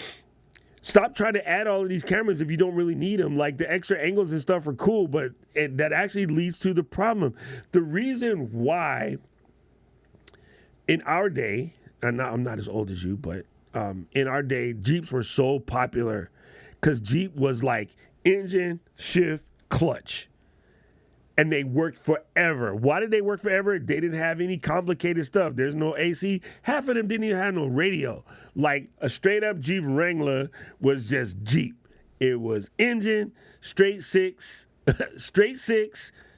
stop trying to add all of these cameras if you don't really need them. Like the extra angles and stuff are cool, but that actually leads to the problem. The reason why in our day, and I'm not as old as you, but in our day, Jeeps were so popular because Jeep was like engine, shift, clutch. And they worked forever. Why did they work forever? They didn't have any complicated stuff. There's no AC. Half of them didn't even have no radio. Like a straight up Jeep Wrangler was just Jeep. It was engine, straight six,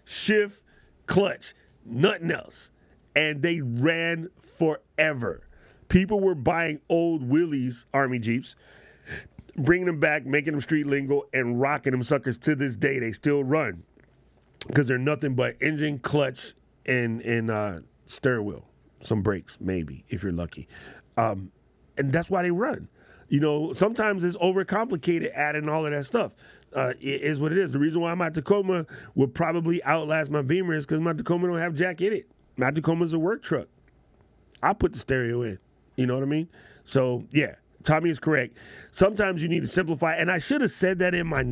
shift, clutch, nothing else. And they ran forever. People were buying old Willys Army Jeeps, bringing them back, making them street lingo, and rocking them suckers to this day. They still run because they're nothing but engine, clutch, and steering wheel. Some brakes, maybe, if you're lucky. And that's why they run. You know, sometimes it's overcomplicated adding all of that stuff. It is what it is. The reason why my Tacoma will probably outlast my Beamer is because my Tacoma don't have jack in it. My Tacoma's a work truck. I put the stereo in. You know what I mean? So, yeah. Tommy is correct. Sometimes you need to simplify, and I should have said that in my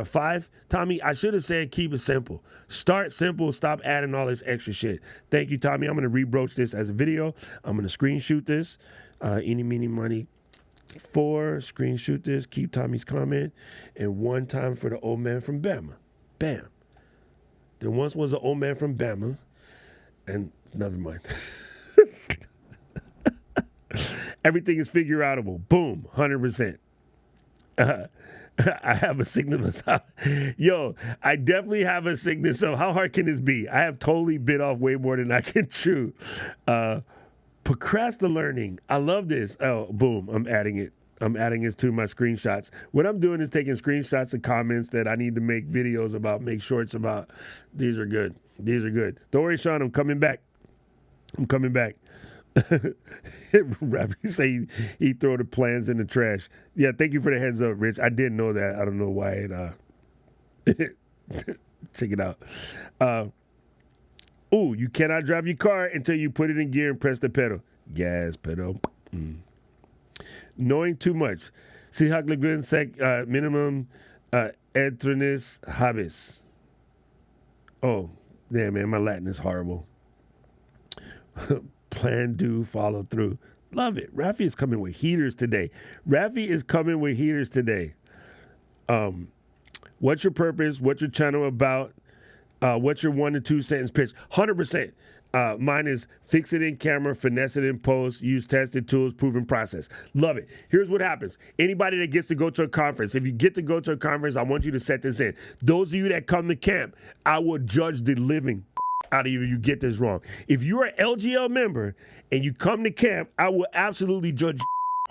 5, Tommy. I should have said keep it simple. Start simple. Stop adding all this extra shit. Thank you, Tommy. I'm going to rebroach this as a video. I'm going to screenshot this. Eeny, meeny, money. 4, screenshot this. Keep Tommy's comment. And 1 time for the old man from Bama. Bam. There once was an old man from Bama. And never mind. Everything is figure outable. Boom, 100%. I have a sickness. Yo, I definitely have a sickness. So how hard can this be? I have totally bit off way more than I can chew. Procrastinating. I love this. Oh, boom, I'm adding it. I'm adding this to my screenshots. What I'm doing is taking screenshots of comments that I need to make videos about, make shorts about. These are good. These are good. Don't worry, Sean, I'm coming back. I'm coming back. Rappy say he throw the plans in the trash. Yeah, thank you for the heads up, Rich. I didn't know that. I don't know why it check it out. You cannot drive your car until you put it in gear and press the pedal. Gas pedal. Knowing too much. Seahawk Lagoon sec minimum eternus habis. Oh, damn man, my Latin is horrible. Plan, do, follow through. Love it. Rafi is coming with heaters today. What's your purpose? What's your channel about? What's your 1 to 2 sentence pitch? 100%. Mine is fix it in camera, finesse it in post, use tested tools, proven process. Love it. Here's what happens. Anybody that gets to go to a conference, if you get to go to a conference, I want you to set this in. Those of you that come to camp, I will judge the living out of you if you get this wrong. If you're an LGL member and you come to camp, I will absolutely judge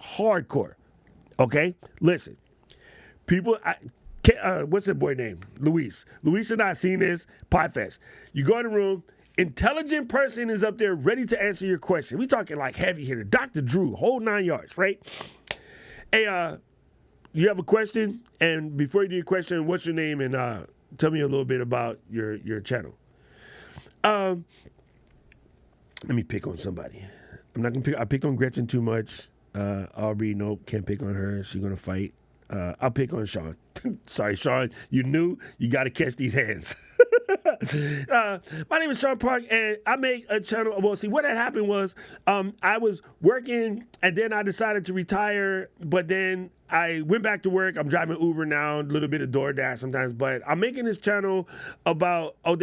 hardcore. Okay? Listen. People, what's that boy name? Luis. Luis and I seen this, PodFest. You go in the room, intelligent person is up there ready to answer your question. We talking like heavy hitter. Dr. Drew, whole 9 yards, right? Hey, you have a question? And before you do your question, what's your name? And tell me a little bit about your channel. Let me pick on somebody. I'm not gonna pick. I picked on Gretchen too much. Aubrey, nope, can't pick on her. She's gonna fight. I'll pick on Sean. Sorry, Sean. You knew you got to catch these hands. My name is Sean Park, and I make a channel. Well, see, what had happened was I was working, and then I decided to retire, but then I went back to work. I'm driving Uber now, a little bit of DoorDash sometimes, but I'm making this channel about, and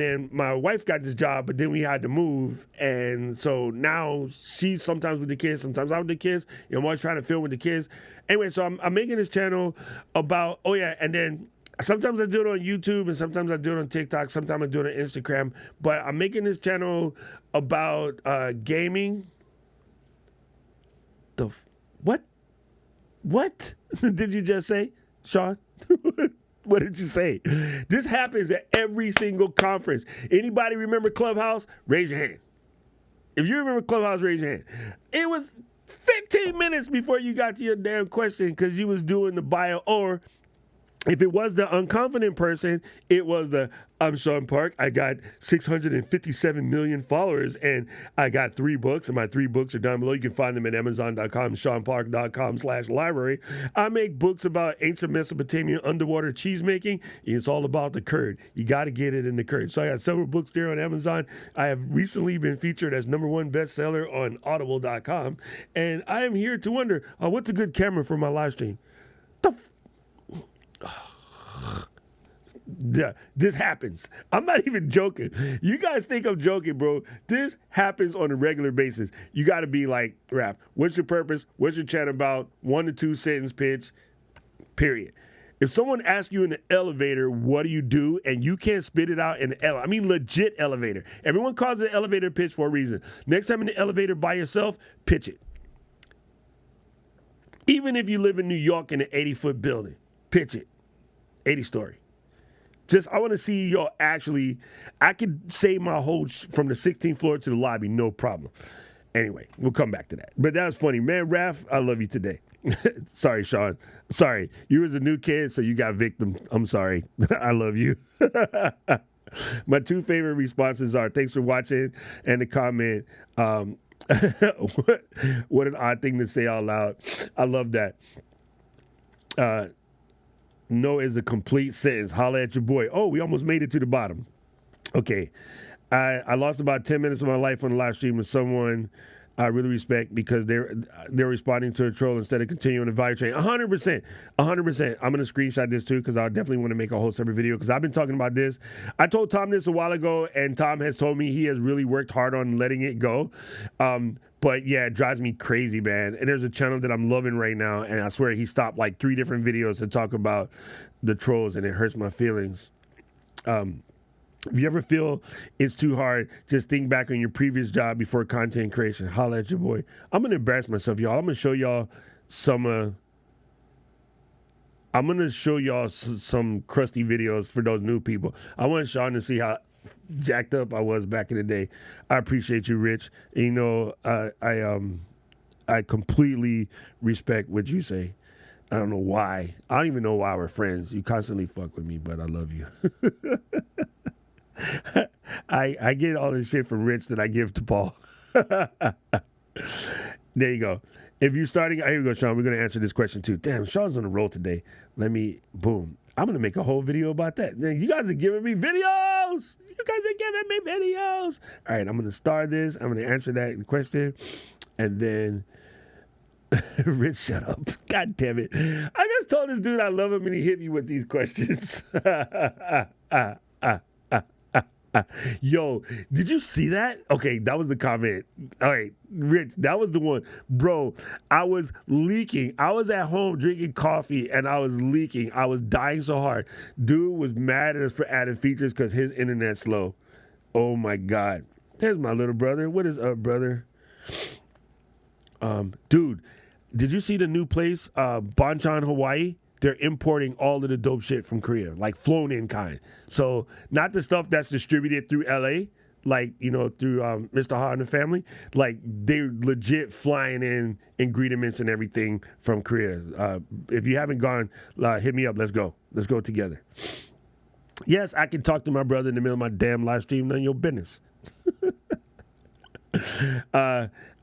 then my wife got this job, but then we had to move, and so now she's sometimes with the kids, sometimes I'm with the kids. I'm always trying to film with the kids. Anyway, so I'm making this channel about, and then sometimes I do it on YouTube, and sometimes I do it on TikTok, sometimes I do it on Instagram, but I'm making this channel about gaming. What? What did you just say, Sean? What did you say? This happens at every single conference. Anybody remember Clubhouse? Raise your hand. If you remember Clubhouse, raise your hand. It was 15 minutes before you got to your damn question because you was doing the bio, or if it was the unconfident person, it was I'm Sean Park. I got 657 million followers, and I got 3 books, and my 3 books are down below. You can find them at Amazon.com, SeanPark.com/library. I make books about ancient Mesopotamian underwater cheese making. It's all about the curd. You got to get it in the curd. So I got several books there on Amazon. I have recently been featured as #1 bestseller on Audible.com, and I am here to wonder, what's a good camera for my live stream? Yeah, this happens. I'm not even joking. You guys think I'm joking, bro. This happens on a regular basis. You got to be like, Raph, what's your purpose? What's your chat about? 1 to 2 sentence pitch, period. If someone asks you in the elevator, what do you do? And you can't spit it out in the elevator. I mean, legit elevator. Everyone calls it an elevator pitch for a reason. Next time in the elevator by yourself, pitch it. Even if you live in New York in an 80-foot building, pitch it. 80-story. I want to see y'all actually. I could say my whole from the 16th floor to the lobby, no problem. Anyway, we'll come back to that. But that was funny. Man, Raph, I love you today. Sorry, Sean. Sorry. You was a new kid, so you got victim. I'm sorry. I love you. My 2 favorite responses are thanks for watching and the comment. what an odd thing to say out loud. I love that. Uh, no is a complete sentence. Holla at your boy. Oh, we almost made it to the bottom. Okay. I lost about 10 minutes of my life on the live stream with someone I really respect because they're responding to a troll instead of continuing the value chain. 100%. 100%. I'm going to screenshot this too because I definitely want to make a whole separate video because I've been talking about this. I told Tom this a while ago, and Tom has told me he has really worked hard on letting it go. But yeah, it drives me crazy, man. And there's a channel that I'm loving right now, and I swear he stopped like 3 different videos to talk about the trolls, and it hurts my feelings. If you ever feel it's too hard, just think back on your previous job before content creation. Holla at your boy. I'm going to embarrass myself, y'all. I'm going to show y'all some some crusty videos for those new people. I want Sean to see how jacked up I was back in the day. I appreciate you, Rich. And, you know, I completely respect what you say. I don't know why. I don't even know why we're friends. You constantly fuck with me, but I love you. I get all this shit from Rich that I give to Paul. There you go. If you're starting, here we go, Sean. We're going to answer this question too. Damn, Sean's on the roll today. Boom. I'm going to make a whole video about that. You guys are giving me videos. All right, I'm going to start this. I'm going to answer that question. And then, Rich, shut up. God damn it. I just told this dude I love him and he hit me with these questions. Yo, did you see that? Okay, that was the comment. All right, Rich, that was the one. Bro, I was leaking. I was at home drinking coffee and I was leaking. I was dying so hard. Dude was mad at us for adding features because his internet's slow. Oh my God. There's my little brother. What is up, brother? Dude, did you see the new place, Bonchon, Hawaii? They're importing all of the dope shit from Korea, like flown in kind. So not the stuff that's distributed through LA, like, you know, through Mr. Ha and the family. Like, they're legit flying in ingredients and everything from Korea. If you haven't gone, hit me up. Let's go. Let's go together. Yes, I can talk to my brother in the middle of my damn live stream. None of your business.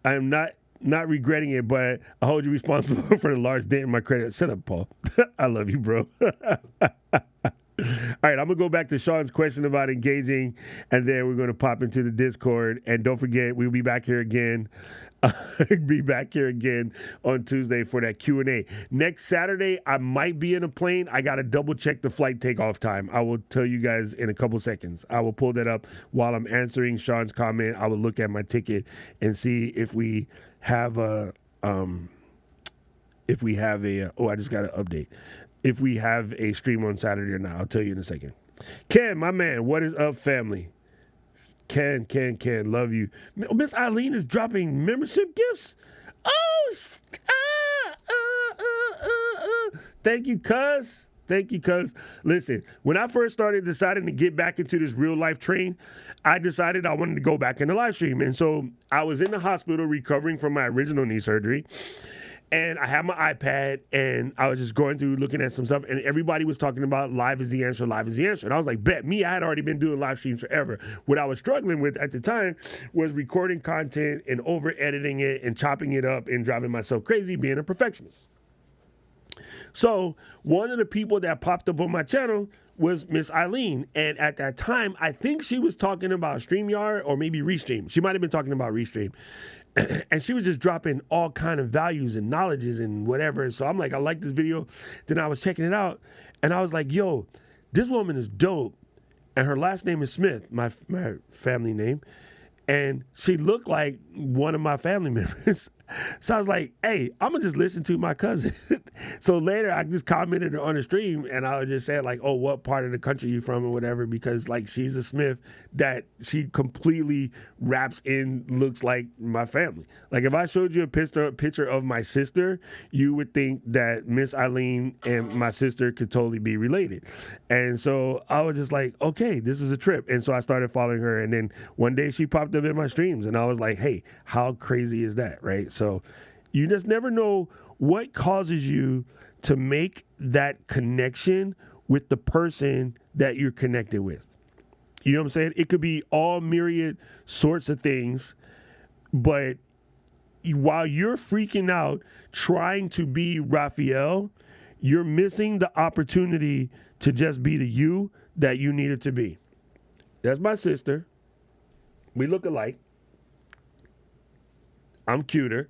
I'm not regretting it, but I hold you responsible for the large dent in my credit. Shut up, Paul. I love you, bro. All right, I'm going to go back to Sean's question about engaging, and then we're going to pop into the Discord. And don't forget, we'll be back here again. On Tuesday for that Q&A. Next Saturday, I might be in a plane. I got to double check the flight takeoff time. I will tell you guys in a couple seconds. I will pull that up while I'm answering Sean's comment. I will look at my ticket and see if we have a oh, I just got an update. If we have a stream on Saturday or not, I'll tell you in a second. Ken, my man, what is up, family? Ken, love you. Miss Eileen is dropping membership gifts. Oh, thank you, cuz. Listen, when I first started deciding to get back into this real life train, I decided I wanted to go back in the live stream. And so I was in the hospital recovering from my original knee surgery. And I had my iPad, and I was just going through looking at some stuff, and everybody was talking about live is the answer. And I was like, bet me, I had already been doing live streams forever. What I was struggling with at the time was recording content and over-editing it and chopping it up and driving myself crazy being a perfectionist. So one of the people that popped up on my channel was Miss Eileen. And at that time, I think she was talking about StreamYard or maybe Restream. She might have been talking about Restream. And she was just dropping all kind of values and knowledges and whatever. So I'm like, I like this video. Then I was checking it out, and I was like, yo, this woman is dope. And her last name is Smith, my family name. And she looked like one of my family members. So I was like, hey, I'm going to just listen to my cousin. So later I just commented on the stream, and I was just saying like, oh, what part of the country you from or whatever, because like she's a Smith that she completely wraps in, looks like my family. Like if I showed you a picture of my sister, you would think that Miss Eileen and my sister could totally be related. And so I was just like, okay, this is a trip. And so I started following her, and then one day she popped up in my streams, and I was like, hey, how crazy is that, right? So you just never know what causes you to make that connection with the person that you're connected with. You know what I'm saying? It could be all myriad sorts of things, but while you're freaking out trying to be Raphael, you're missing the opportunity to just be the you that you needed to be. That's my sister. We look alike. I'm cuter.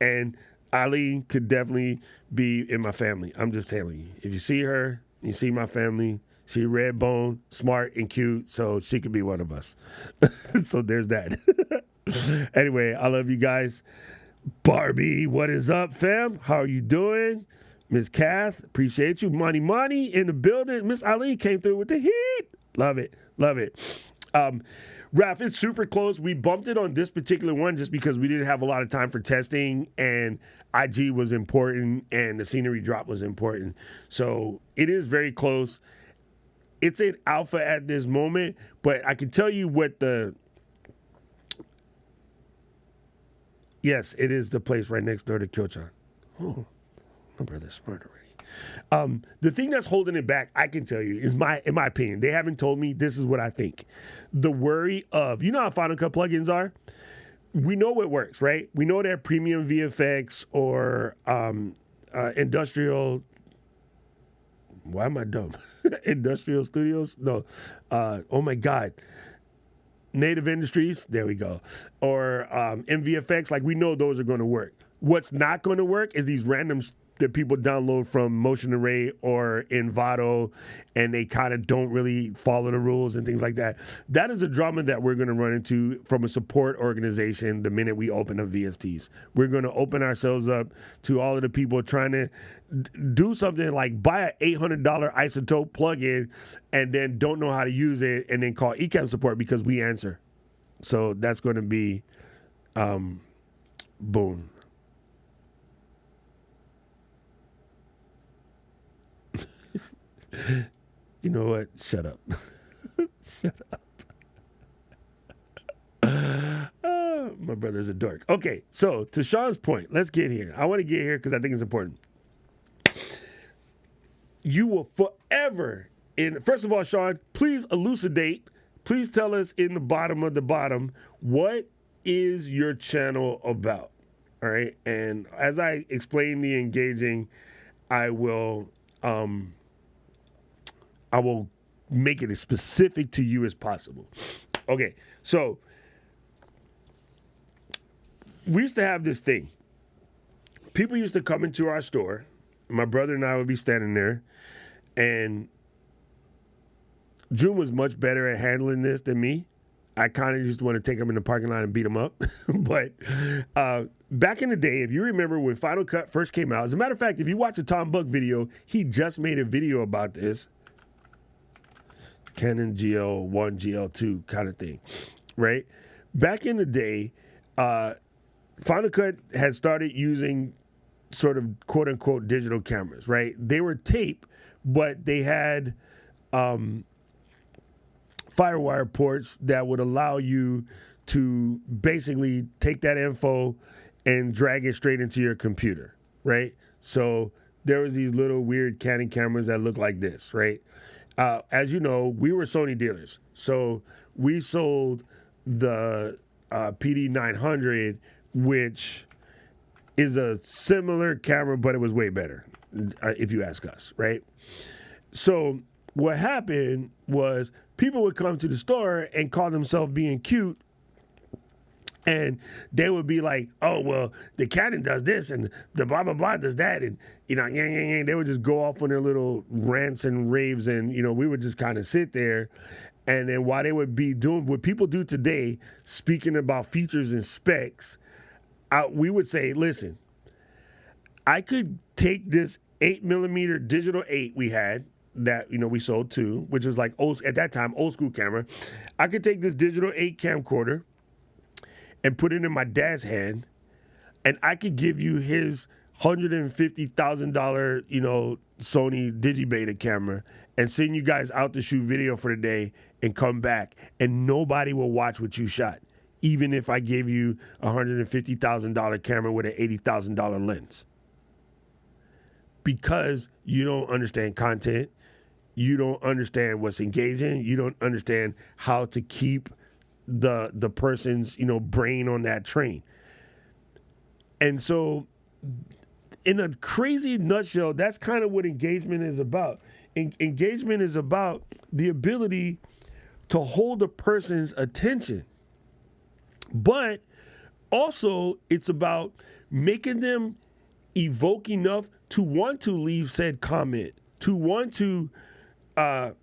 And Eileen could definitely be in my family. I'm just telling you. If you see her, you see my family. She red bone, smart and cute, so she could be one of us. So there's that. Anyway, I love you guys. Barbie, what is up, fam? How are you doing? Miss Kath, appreciate you. Money in the building. Miss Eileen came through with the heat. Love it. Raph, it's super close. We bumped it on this particular one just because we didn't have a lot of time for testing, and IG was important, and the scenery drop was important. So it is very close. It's an alpha at this moment, but I can tell you what yes, it is the place right next door to Kyo-chan. Oh, my brother's smart already. The thing that's holding it back, I can tell you, is in my opinion, they haven't told me, this is what I think. The worry of, you know how Final Cut plugins are? We know what works, right? We know they're premium VFX or industrial. Why am I dumb? Industrial Studios? No. Oh my God. Native Industries? There we go. Or MVFX? Like, we know those are going to work. What's not going to work is these random that people download from Motion Array or Envato, and they kind of don't really follow the rules and things like that. That is a drama that we're going to run into from a support organization the minute we open up VSTs. We're going to open ourselves up to all of the people trying to do something like buy an $800 Isotope plugin and then don't know how to use it and then call Ecamm support because we answer. So that's going to be boom. You know what? Shut up. Shut up. My brother's a dork. Okay, so to Sean's point, let's get here. I want to get here because I think it's important. You will forever, first of all, Sean, please elucidate. Please tell us in the bottom of the bottom, what is your channel about? All right, and as I explain the engaging, I will make it as specific to you as possible. Okay, so we used to have this thing. People used to come into our store. My brother and I would be standing there, and June was much better at handling this than me. I kind of just want to take him in the parking lot and beat him up. But back in the day, if you remember when Final Cut first came out, as a matter of fact, if you watch a Tom Buck video, he just made a video about this. Canon GL1, GL2 kind of thing, right? Back in the day, Final Cut had started using sort of quote-unquote digital cameras, right? They were tape, but they had Firewire ports that would allow you to basically take that info and drag it straight into your computer, right? So there was these little weird Canon cameras that look like this, right? As you know, we were Sony dealers. So we sold the PD900, which is a similar camera, but it was way better, if you ask us, right? So what happened was people would come to the store and call themselves being cute, and they would be like, oh, well, the Canon does this, and the blah, blah, blah does that, and, you know, they would just go off on their little rants and raves, and, you know, we would just kind of sit there, and then while they would be doing what people do today, speaking about features and specs, we would say, listen, I could take this 8mm digital 8 we had, that, you know, we sold too, which was like, at that time, old school camera. I could take this digital 8 camcorder and put it in my dad's hand, and I could give you his $150,000, you know, Sony Digibeta camera and send you guys out to shoot video for the day and come back, and nobody will watch what you shot, even if I gave you a $150,000 camera with an $80,000 lens. Because you don't understand content, you don't understand what's engaging, you don't understand how to keep the person's, you know, brain on that train. And so, in a crazy nutshell, that's kind of what engagement is about. Engagement is about the ability to hold a person's attention. But also, it's about making them evoke enough to want to leave said comment, to want to, and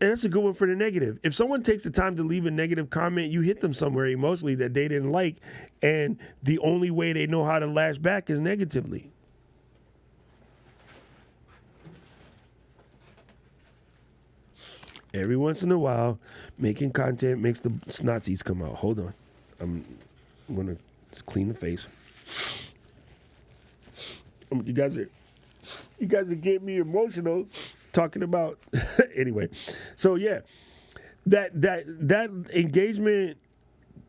that's a good one for the negative. If someone takes the time to leave a negative comment, you hit them somewhere emotionally that they didn't like, and the only way they know how to lash back is negatively. Every once in a while, making content makes the snotzies come out. Hold on. I'm going to just clean the face. You guys are getting me emotional talking about anyway. So yeah, that engagement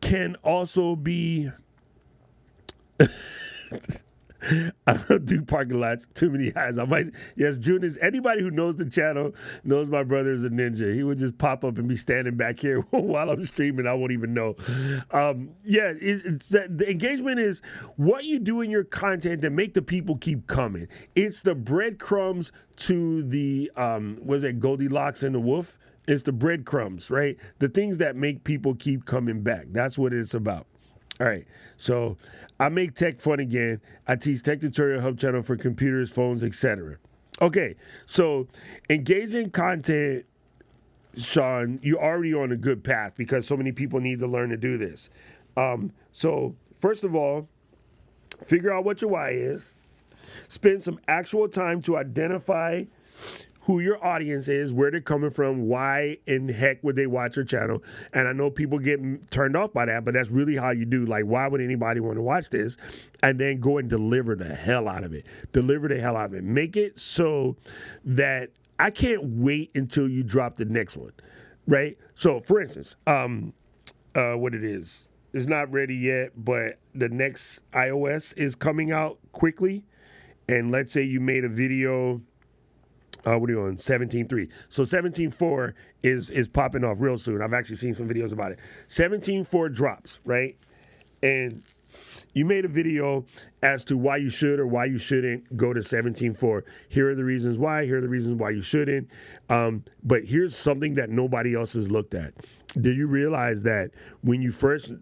can also be I don't do parking lots, too many eyes. Yes, June is, anybody who knows the channel knows my brother is a ninja. He would just pop up and be standing back here while I'm streaming. I won't even know. It's that the engagement is what you do in your content that make the people keep coming. It's the breadcrumbs to the, was it Goldilocks and the Wolf? It's the breadcrumbs, right? The things that make people keep coming back. That's what it's about. All right, so I make tech fun again. I teach Tech Tutorial Hub channel for computers, phones, etc. Okay, so engaging content, Sean, you're already on a good path because so many people need to learn to do this. So first of all, figure out what your why is. Spend some actual time to identify who your audience is, where they're coming from, why in heck would they watch your channel. And I know people get turned off by that, but that's really how you do. Like, why would anybody want to watch this? And then go and deliver the hell out of it. Deliver the hell out of it. Make it so that I can't wait until you drop the next one, right? So, for instance, what it is, it's not ready yet, but the next iOS is coming out quickly. And let's say you made a video. What are you on? 17.3. So 17.4 is popping off real soon. I've actually seen some videos about it. 17.4 drops, right? And you made a video as to why you should or why you shouldn't go to 17.4. Here are the reasons why. Here are the reasons why you shouldn't. But here's something that nobody else has looked at. Do you realize that when you first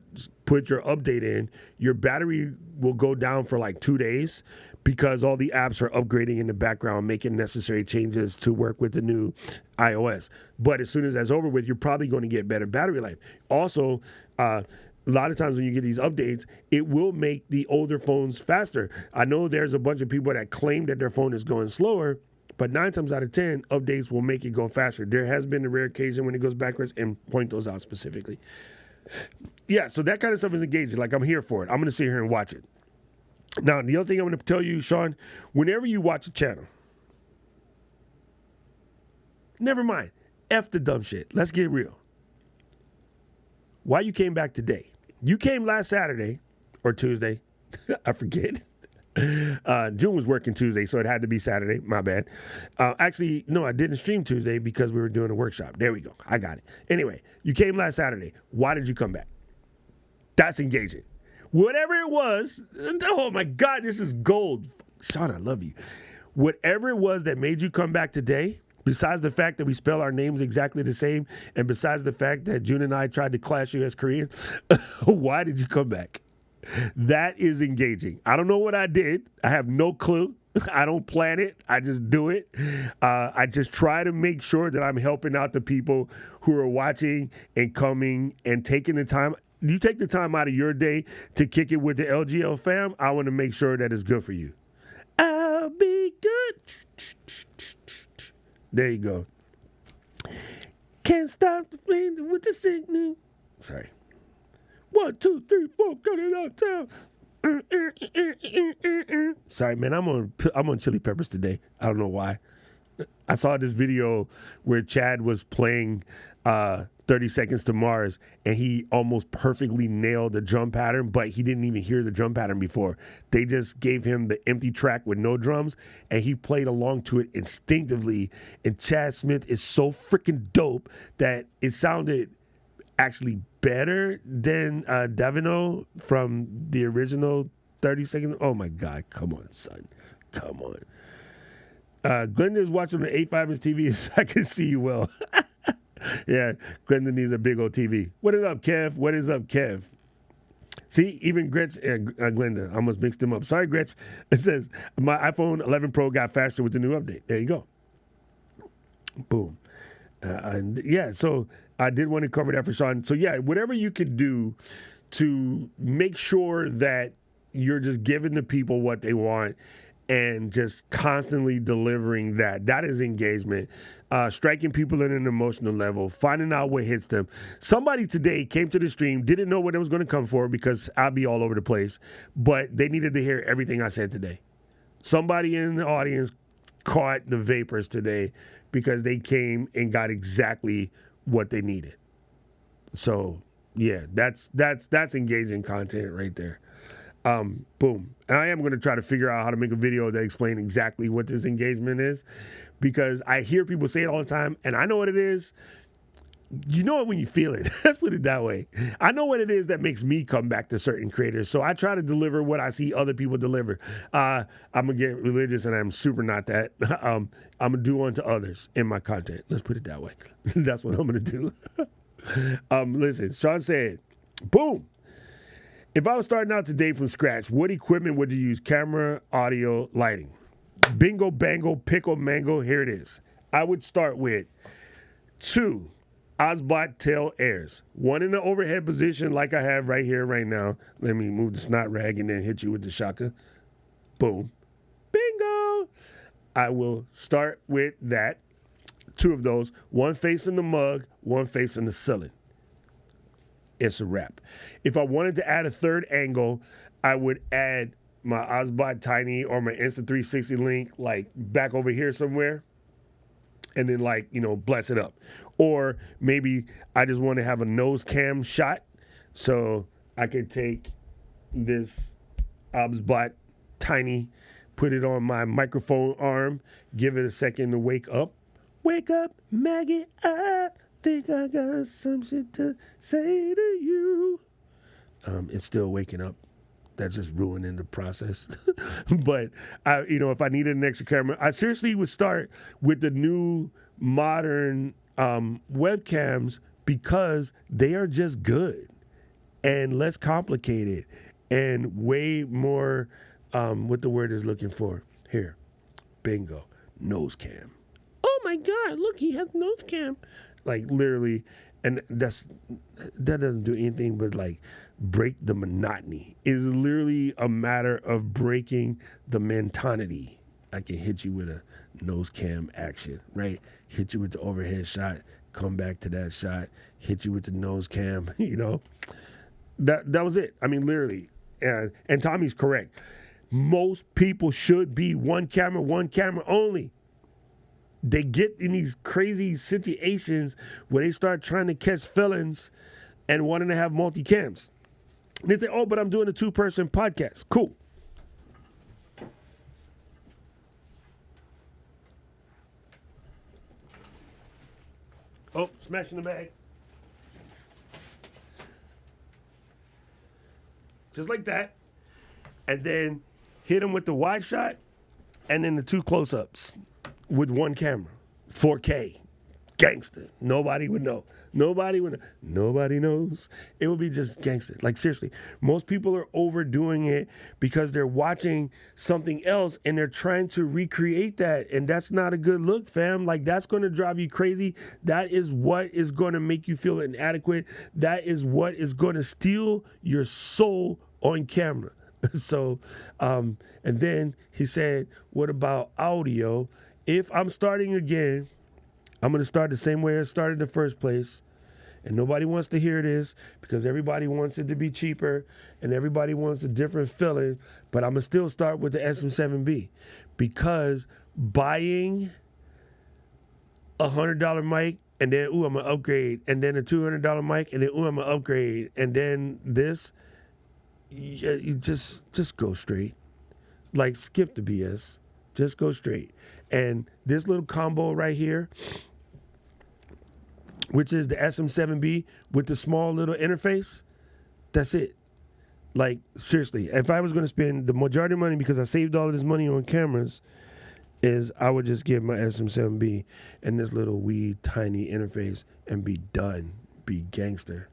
put your update in, your battery will go down for like 2 days? Because all the apps are upgrading in the background, making necessary changes to work with the new iOS. But as soon as that's over with, you're probably going to get better battery life. Also, a lot of times when you get these updates, it will make the older phones faster. I know there's a bunch of people that claim that their phone is going slower, but 9 times out of 10, updates will make it go faster. There has been a rare occasion when it goes backwards, and point those out specifically. Yeah, so that kind of stuff is engaging. Like, I'm here for it. I'm going to sit here and watch it. Now, the other thing I'm going to tell you, Sean, whenever you watch a channel, never mind, F the dumb shit. Let's get real. Why you came back today? You came last Saturday or Tuesday. I forget. June was working Tuesday, so it had to be Saturday. My bad. Actually, no, I didn't stream Tuesday because we were doing a workshop. There we go. I got it. Anyway, you came last Saturday. Why did you come back? That's engaging. Whatever it was, oh my God, this is gold. Sean, I love you. Whatever it was that made you come back today, besides the fact that we spell our names exactly the same, and besides the fact that June and I tried to clash you as Korean, why did you come back? That is engaging. I don't know what I did. I have no clue. I don't plan it. I just do it. I just try to make sure that I'm helping out the people who are watching and coming and taking the time. You take the time out of your day to kick it with the LGL fam, I want to make sure that it's good for you. I'll be good. There you go. Can't stop the flame with the signal. Sorry. 1, 2, 3, 4, cut it out town. Sorry, man. I'm on Chili Peppers today. I don't know why. I saw this video where Chad was playing 30 Seconds to Mars, and he almost perfectly nailed the drum pattern, but he didn't even hear the drum pattern before. They just gave him the empty track with no drums, and he played along to it instinctively. And Chad Smith is so freaking dope that it sounded actually better than Davino from the original 30 seconds. Oh my God, come on, son. Come on. Glenda is watching the 8.5-inch TV. I can see you well. Yeah, Glenda needs a big old TV. What is up, Kev? What is up, Kev? See, even Gretch and Glenda, I almost mixed them up. Sorry, Gretch. It says, my iPhone 11 Pro got faster with the new update. There you go. Boom. Yeah, so I did want to cover that for Sean. So, yeah, whatever you could do to make sure that you're just giving the people what they want and just constantly delivering that. That is engagement. Striking people at an emotional level, finding out what hits them. Somebody today came to the stream, didn't know what it was going to come for because I'll be all over the place, but they needed to hear everything I said today. Somebody in the audience caught the vapors today because they came and got exactly what they needed. So, yeah, that's engaging content right there. Boom. And I am going to try to figure out how to make a video that explain exactly what this engagement is, because I hear people say it all the time, and I know what it is. You know it when you feel it. Let's put it that way. I know what it is that makes me come back to certain creators. So I try to deliver what I see other people deliver. I'm going to get religious, and I'm super not that. I'm going to do unto others in my content. Let's put it that way. That's what I'm going to do. Listen, Sean said, boom. If I was starting out today from scratch, what equipment would you use? Camera, audio, lighting. Bingo, bango, pickle, mango. Here it is. I would start with 2 Osbot tail airs. 1 in the overhead position like I have right here, right now. Let me move the snot rag and then hit you with the shaka. Boom. Bingo. I will start with that. 2 of those. 1 facing the mug, 1 facing the ceiling. It's a wrap. If I wanted to add a third angle, I would add my Osbot Tiny or my Insta360 Link like back over here somewhere and then bless it up. Or maybe I just want to have a nose cam shot, so I could take this Osbot Tiny, put it on my microphone arm, give it a second to wake up. Wake up, Maggie, I think I got some shit to say to you. It's still waking up. That's just ruining the process. But if I needed an extra camera, I seriously would start with the new modern webcams because they are just good and less complicated and way more what the word is looking for. Here, bingo, nose cam. Oh my God, look, he has nose cam. Like literally, and that doesn't do anything but break the monotony. It is literally a matter of breaking the monotony. I can hit you with a nose cam action, right? Hit you with the overhead shot, come back to that shot, hit you with the nose cam, That was it. I mean, literally. And Tommy's correct. Most people should be one camera only. They get in these crazy situations where they start trying to catch felons and wanting to have multi-cams. They say, oh, but I'm doing a 2-person podcast. Cool. Oh, smashing the bag. Just like that. And then hit him with the wide shot and then the 2 close-ups. With 1 camera, 4K, gangster. Nobody would know. Nobody knows. It would be just gangster. Like seriously, most people are overdoing it because they're watching something else and they're trying to recreate that, and that's not a good look, fam. Like that's going to drive you crazy. That is what is going to make you feel inadequate. That is what is going to steal your soul on camera. So, and then he said, "What about audio?" If I'm starting again, I'm going to start the same way I started in the first place. And nobody wants to hear this because everybody wants it to be cheaper and everybody wants a different feeling. But I'm going to still start with the SM7B because buying a $100 mic and then, I'm going to upgrade. And then a $200 mic and then, I'm going to upgrade. And then this, you just go straight. Like, skip the BS. Just go straight. And this little combo right here, which is the SM7B with the small little interface, that's it. Like, seriously, if I was going to spend the majority of money because I saved all of this money on cameras, is I would just give my SM7B and this little wee tiny interface and be done. Be gangster.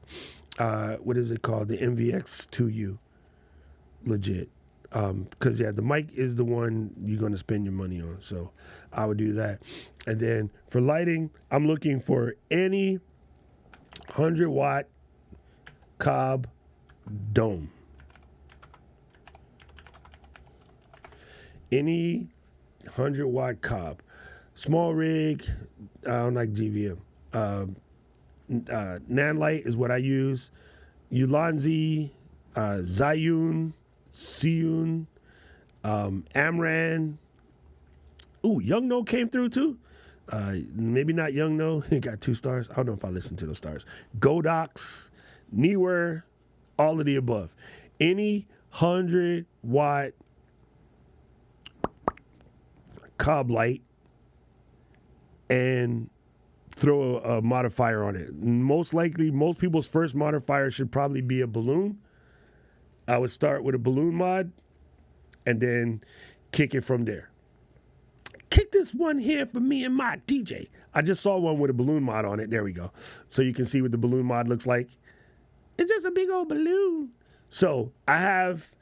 What is it called? The MVX2U. Legit. Because, yeah, the mic is the one you're going to spend your money on. So I would do that. And then for lighting, I'm looking for any 100-watt Cobb dome. Any 100-watt Cobb. Small rig, I don't like GVM. Nanlite is what I use. Ulanzi, Zhiyun, Siyun, Amran. Ooh, Young No came through too. Maybe not Young No. It got 2 stars. I don't know if I listened to those stars. Godox, Neewer, all of the above. Any 100-watt Cobb light and throw a modifier on it. Most likely, most people's first modifier should probably be a balloon. I would start with a balloon mod and then kick it from there. Kick this one here for me and my DJ. I just saw one with a balloon mod on it. There we go. So you can see what the balloon mod looks like. It's just a big old balloon. So I have,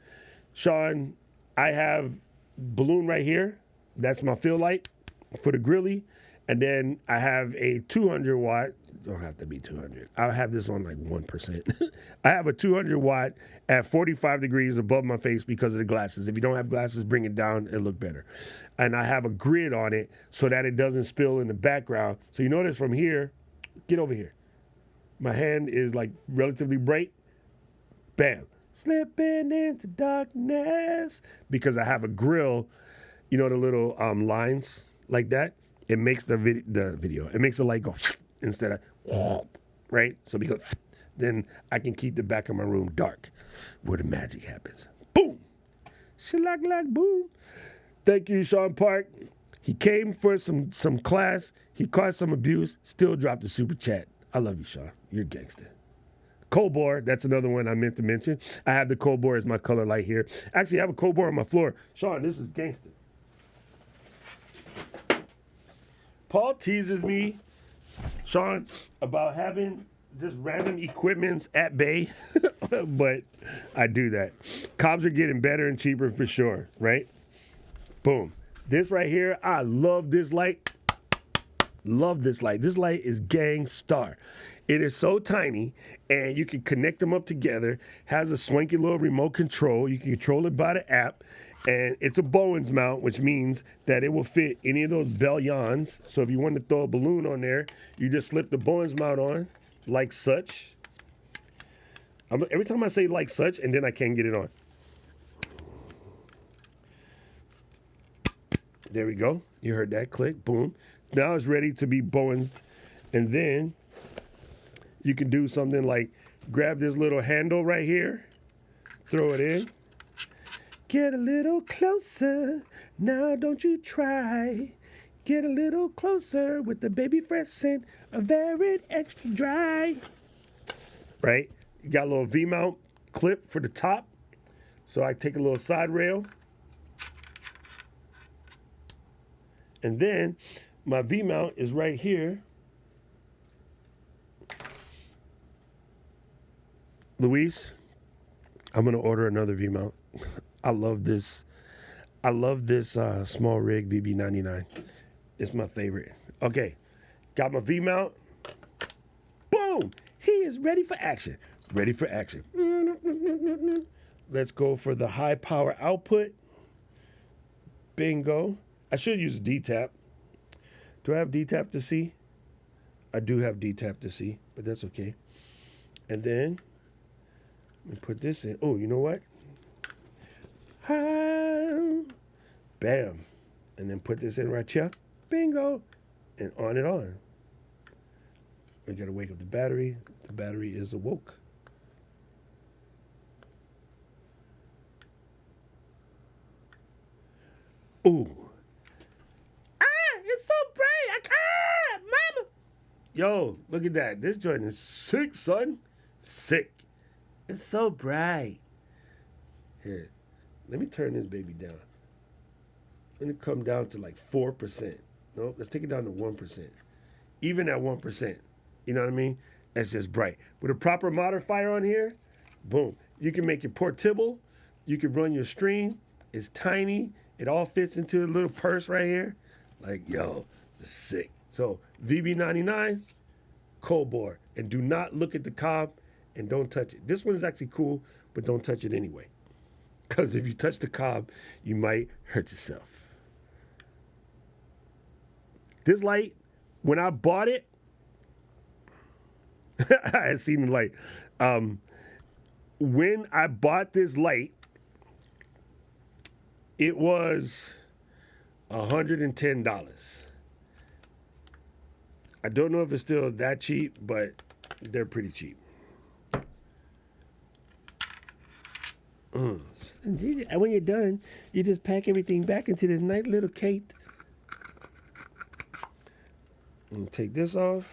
Sean, I have balloon right here. That's my fill light for the grilly. And then I have a 200 watt. Don't have to be 200. I'll have this on like 1%. I have a 200 watt at 45 degrees above my face because of the glasses. If you don't have glasses, bring it down. It'll look better. And I have a grid on it so that it doesn't spill in the background. So you notice from here, get over here. My hand is like relatively bright. Bam. Slipping into darkness. Because I have a grill, you know, the little lines like that. It makes the video. It makes the light go instead of right. So because then I can keep the back of my room dark, where the magic happens. Boom, shalak boom. Thank you, Sean Park. He came for some class. He caught some abuse. Still dropped the super chat. I love you, Sean. You're a gangster. Cobor, that's another one I meant to mention. I have the Cobor as my color light here. Actually, I have a Cobor on my floor. Sean, this is gangster. Paul teases me, Sean, about having just random equipments at bay, but I do that. Cobbs are getting better and cheaper for sure, right? Boom. This right here, I love this light. Love this light. This light is gang star. It is so tiny, and you can connect them up together. Has a swanky little remote control. You can control it by the app. And it's a Bowens mount, which means that it will fit any of those Belyons. So if you want to throw a balloon on there, you just slip the Bowens mount on, like such. Every time I say like such, and then I can't get it on. There we go. You heard that click, boom. Now it's ready to be Bowensed. And then you can do something like grab this little handle right here, throw it in. Get a little closer, now don't you try. Get a little closer with the baby fresh scent of very extra dry. Right? You got a little V-mount clip for the top. So I take a little side rail. And then my V-mount is right here. Luis, I'm going to order another V-mount. I love this small rig VB99. It's my favorite. Okay, got my V-mount. Boom! He is ready for action. Ready for action. Let's go for the high power output. Bingo. I should use D-tap. Do I have D-tap to see? I do have D-tap to see, but that's okay. And then, let me put this in. Oh, you know what? Bam. And then put this in right here. Bingo. And on and on. We gotta wake up the battery. The battery is awoke. Ooh. It's so bright. Mama. Yo, look at that. This joint is sick, son. Sick. It's so bright. Here, let me turn this baby down. Let it come down to like 4%. No, let's take it down to 1%. Even at 1%, you know what I mean? That's just bright. With a proper modifier on here, boom. You can make it portable. You can run your stream. It's tiny. It all fits into a little purse right here. Like, yo, this is sick. So, VB99, cold bore. And do not look at the cob and don't touch it. This one is actually cool, but don't touch it anyway. Because if you touch the cob, you might hurt yourself. This light, when I bought it, I had seen the light. When I bought this light, it was $110. I don't know if it's still that cheap, but they're pretty cheap. And when you're done, you just pack everything back into this nice little case. And take this off.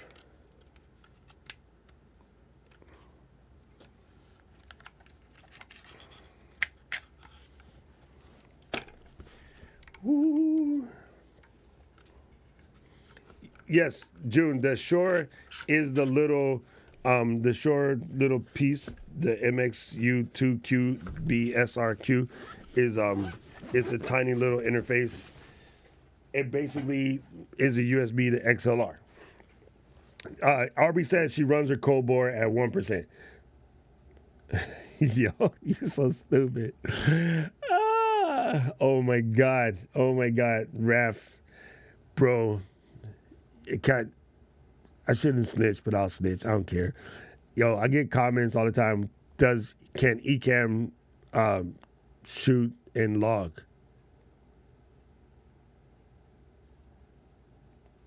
Ooh. Yes, June, the Shure is the little little piece, the MXU2QBSRQ is it's a tiny little interface. It basically is a USB to XLR. Arby says she runs her cold bore at 1%. Yo, you're so stupid. Oh my God, Raph, bro. I shouldn't snitch, but I'll snitch. I don't care. Yo, I get comments all the time. Can Ecamm shoot and log?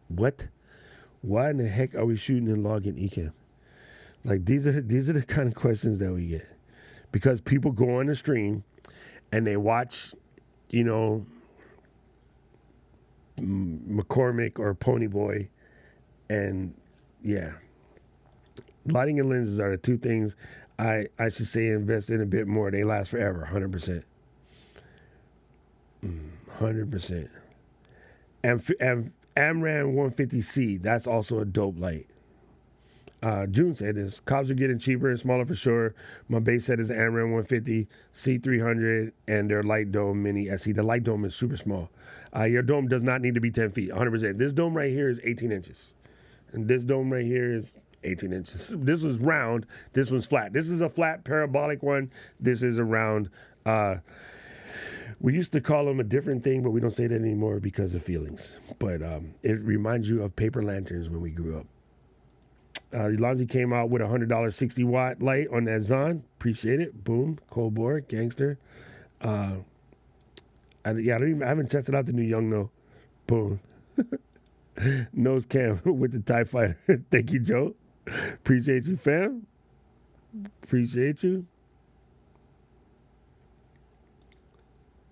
What? Why in the heck are we shooting and logging Ecamm? Like these are the kind of questions that we get because people go on the stream and they watch, you know, McCormick or Ponyboy, and yeah, lighting and lenses are the two things I should say invest in a bit more. They last forever, 100%, 100%. And Amran 150C, that's also a dope light. June said this. Cobs are getting cheaper and smaller for sure. My base set is an Amran 150 C300 and their Light Dome Mini SE. The Light Dome is super small. Your dome does not need to be 10 feet, 100%. This dome right here is 18 inches. And this dome right here is 18 inches. This was round. This one's flat. This is a flat parabolic one. This is a round. We used to call them a different thing, but we don't say that anymore because of feelings. But it reminds you of paper lanterns when we grew up. Elonzi came out with a $100 60-watt light on that Zon. Appreciate it. Boom. Cold bore. Gangster. I haven't tested out the new Yongnuo. Boom. Nose cam with the TIE Fighter. Thank you, Joe. Appreciate you, fam. Appreciate you.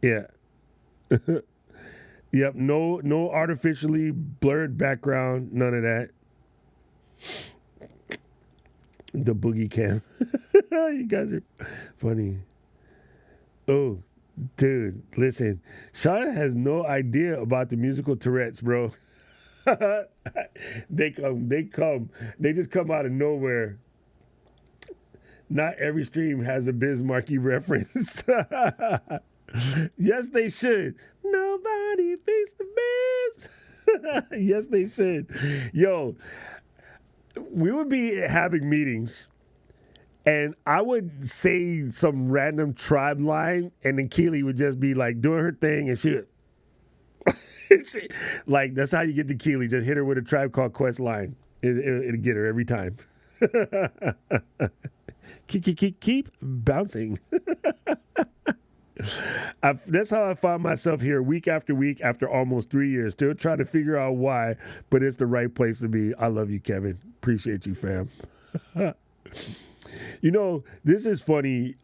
Yeah. Yep. No artificially blurred background. None of that. The boogie cam. You guys are funny. Oh, dude, listen. Shauna has no idea about the musical Tourette's, bro. They come. They just come out of nowhere. Not every stream has a Biz Markie reference. Yes, they should. Nobody beats the Biz. Yes, they should. Yo, we would be having meetings, and I would say some random tribe line, and then Keely would just be like doing her thing, and she would, like, that's how you get the Keely. Just hit her with a Tribe Called Quest line. It'll get her every time. Keep bouncing. That's how I find myself here week after week after almost 3 years, still trying to figure out why, but it's the right place to be. I love you, Kevin. Appreciate you, fam. You know, this is funny.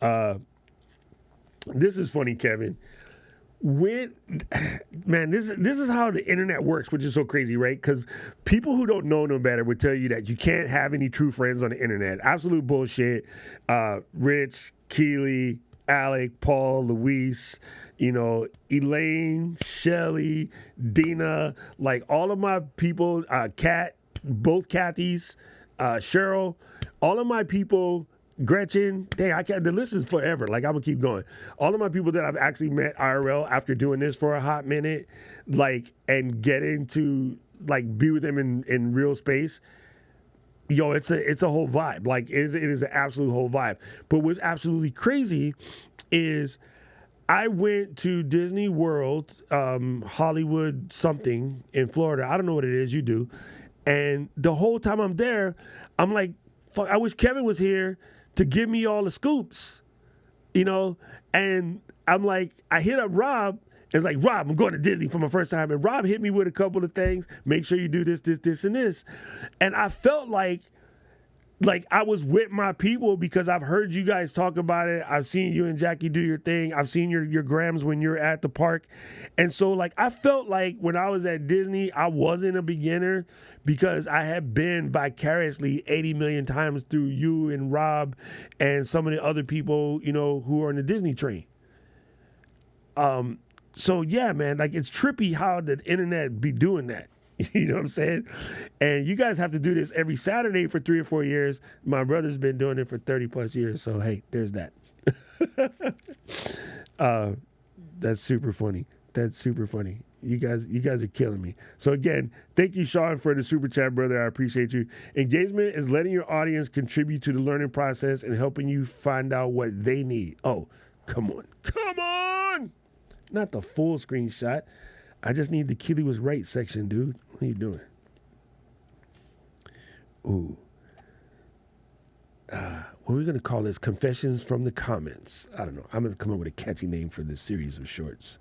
This is funny, Kevin. This is how the internet works, which is so crazy, right? Because people who don't know no better would tell you that you can't have any true friends on the internet. Absolute bullshit. Rich, Keely, Alec, Paul, Luis, Elaine, Shelly, Dina, like all of my people, Kat, both Kathys, Cheryl, all of my people, Gretchen, dang, I can't, the list is forever. Like, I'm gonna keep going. All of my people that I've actually met IRL after doing this for a hot minute, like, and getting to, like, be with them in real space. Yo, it's a whole vibe. Like, it is an absolute whole vibe. But what's absolutely crazy is I went to Disney World, Hollywood something in Florida. I don't know what it is. You do. And the whole time I'm there, I'm like, fuck, I wish Kevin was here to give me all the scoops, And I'm like, I hit up Rob. It's like, Rob, I'm going to Disney for my first time. And Rob hit me with a couple of things. Make sure you do this, this, this, and this. And I felt like I was with my people because I've heard you guys talk about it. I've seen you and Jackie do your thing. I've seen your grams when you're at the park. And so, like, I felt like when I was at Disney, I wasn't a beginner because I had been vicariously 80 million times through you and Rob and some of the other people, who are on the Disney train. So, yeah, man, like, it's trippy how the internet be doing that. You know what I'm saying? And you guys have to do this every Saturday for 3 or 4 years. My brother's been doing it for 30 plus years. So, hey, there's that. That's super funny. That's super funny. You guys are killing me. So again, thank you, Sean, for the super chat, brother. I appreciate you. Engagement is letting your audience contribute to the learning process and helping you find out what they need. Oh, come on. Come on. Not the full screenshot. I just need the Keely was right section, dude. What are you doing? Ooh. What are we going to call this? Confessions from the comments. I don't know. I'm going to come up with a catchy name for this series of shorts.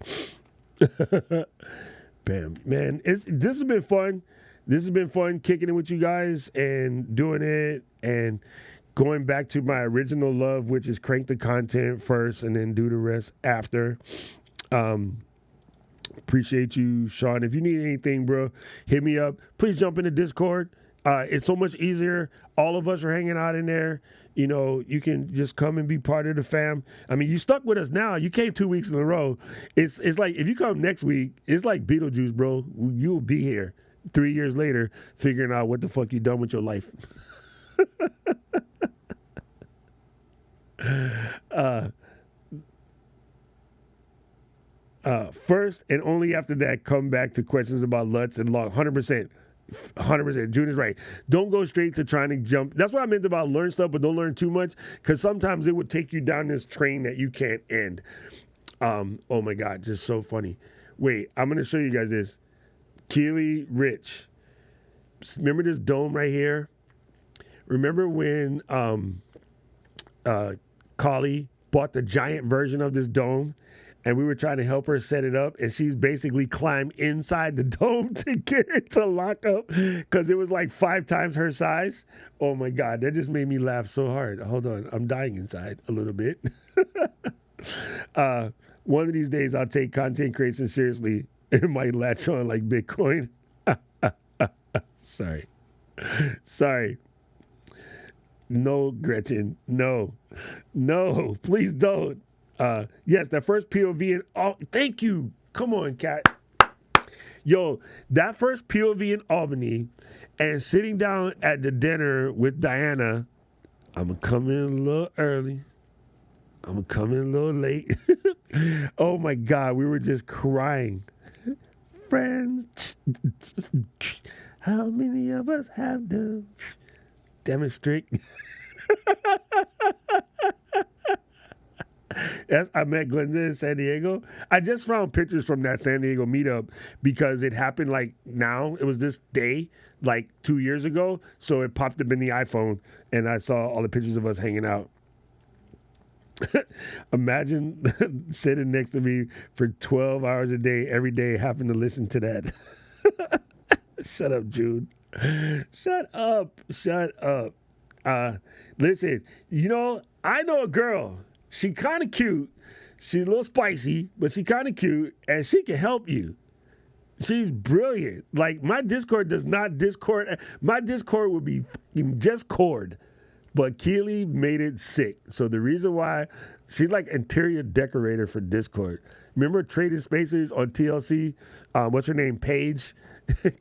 Bam. Man, this has been fun. This has been fun kicking it with you guys and doing it and going back to my original love, which is crank the content first and then do the rest after. Appreciate you, Sean. If you need anything, bro, hit me up. Please jump into Discord. It's so much easier. All of us are hanging out in there. You can just come and be part of the fam. I mean, you stuck with us now. You came 2 weeks in a row. It's like if you come next week, it's like Beetlejuice, bro. You'll be here 3 years later figuring out what the fuck you done with your life. First and only after that, come back to questions about LUTs and log. 100%. 100%. June is right. Don't go straight to trying to jump. That's what I meant about learn stuff, but don't learn too much because sometimes it would take you down this train that you can't end. Oh my God, just so funny. Wait, I'm going to show you guys this. Keely Rich. Remember this dome right here? Remember when Kali bought the giant version of this dome? And we were trying to help her set it up, and she's basically climbed inside the dome to get it to lock up because it was like 5 times her size. Oh my God, that just made me laugh so hard. Hold on, I'm dying inside a little bit. One of these days, I'll take content creation seriously. It might latch on like Bitcoin. Sorry. No, Gretchen, no, please don't. Yes, that first POV thank you. Come on, Kat. Yo, that first POV in Albany and sitting down at the dinner with Diana, I'm going to come in a little early. I'm going to come in a little late. Oh my God, we were just crying. Friends, how many of us have to demonstrate? I met Glenda in San Diego. I just found pictures from that San Diego meetup because it happened like now. It was this day, like 2 years ago. So it popped up in the iPhone and I saw all the pictures of us hanging out. Imagine sitting next to me for 12 hours a day, every day, having to listen to that. Shut up, Jude. Shut up. Listen, I know a girl. She kind of cute. She's a little spicy, but she kind of cute, and she can help you. She's brilliant. Like, my Discord does not Discord. My Discord would be just cord, but Keely made it sick. So the reason why She's like interior decorator for Discord. Remember Trading Spaces on TLC? What's her name? Paige.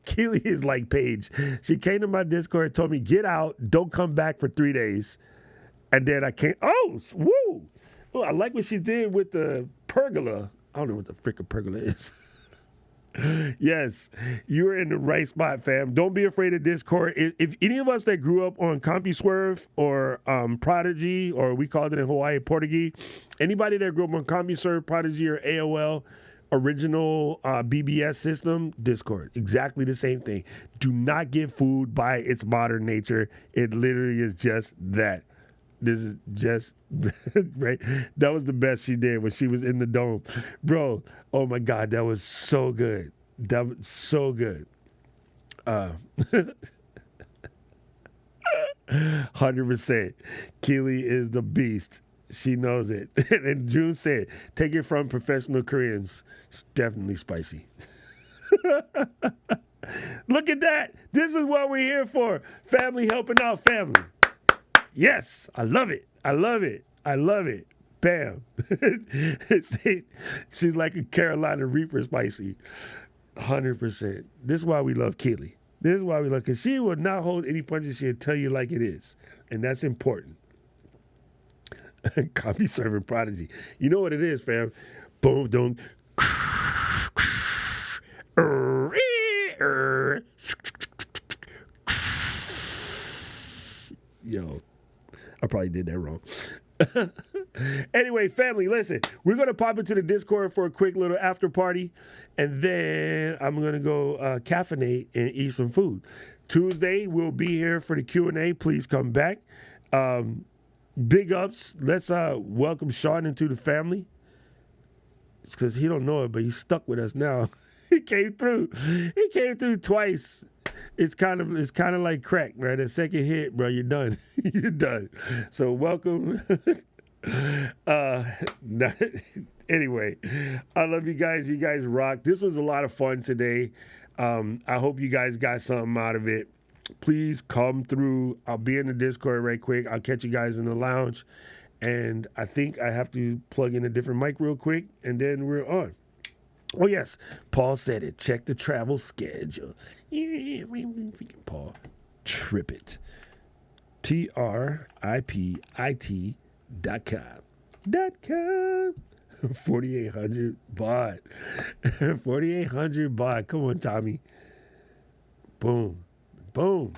Keely is like Paige. She came to my Discord and told me, get out, don't come back for 3 days. And then I came, woo! Oh, I like what she did with the pergola. I don't know what the frick a pergola is. Yes, you're in the right spot, fam. Don't be afraid of Discord. If any of us that grew up on CompuServe or Prodigy, or we called it in Hawaii Portuguese, anybody that grew up on CompuServe, Prodigy, or AOL, original BBS system, Discord, exactly the same thing. Do not get fooled by its modern nature. It literally is just that. This is just right. That was the best she did when she was in the dome, bro. Oh my God, that was so good. That was so good. 100%. Keely is the beast. She knows it. And June said, "Take it from professional Koreans. It's definitely spicy." Look at that. This is what we're here for. Family helping out family. Yes, I love it. I love it. I love it. Bam. She's like a Carolina Reaper spicy. 100%. This is why we love Keely. This is why we love, because she will not hold any punches. She'll tell you like it is. And that's important. CompuServe Prodigy. You know what it is, fam. Boom, boom. Yo. I probably did that wrong. Anyway, family, listen. We're going to pop into the Discord for a quick little after party. And then I'm going to go caffeinate and eat some food. Tuesday, we'll be here for the Q&A. Please come back. Big ups. Let's welcome Sean into the family. It's because he don't know it, but he's stuck with us now. He came through. He came through twice. It's kind of like crack, right? A second hit, bro, you're done. You're done. So welcome. Anyway, I love you guys. You guys rock. This was a lot of fun today. I hope you guys got something out of it. Please come through. I'll be in the Discord right quick. I'll catch you guys in the lounge. And I think I have to plug in a different mic real quick, and then we're on. Oh, yes. Paul said it. Check the travel schedule. Paul. Trip it. TRIPIT.com. 4,800 baht. 4,800 baht. Come on, Tommy. Boom. Boom.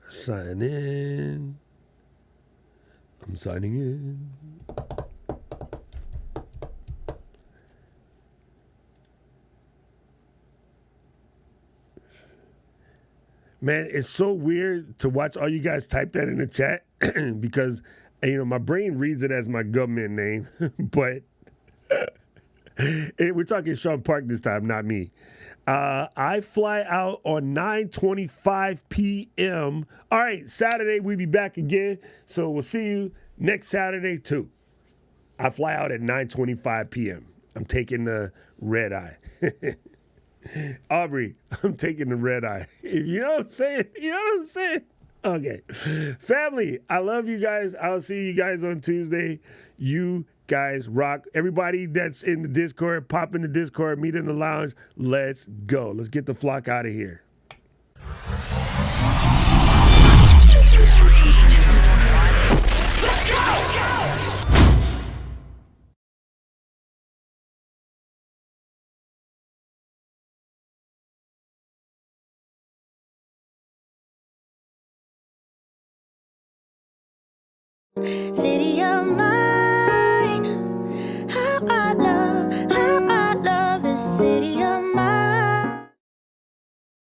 Sign in. I'm signing in. Man, it's so weird to watch all you guys type that in the chat because, you know, my brain reads it as my government name, but we're talking Sean Park this time, not me. I fly out on 9:25 p.m. All right, Saturday, we'll be back again, so we'll see you next Saturday, too. I fly out at 9:25 p.m. I'm taking the red eye. Aubrey, I'm taking the red eye. You know what I'm saying? You know what I'm saying? Okay. Family, I love you guys. I'll see you guys on Tuesday. You guys rock. Everybody that's in the Discord, pop in the Discord, meet in the lounge. Let's go. Let's get the flock out of here. Let's go! City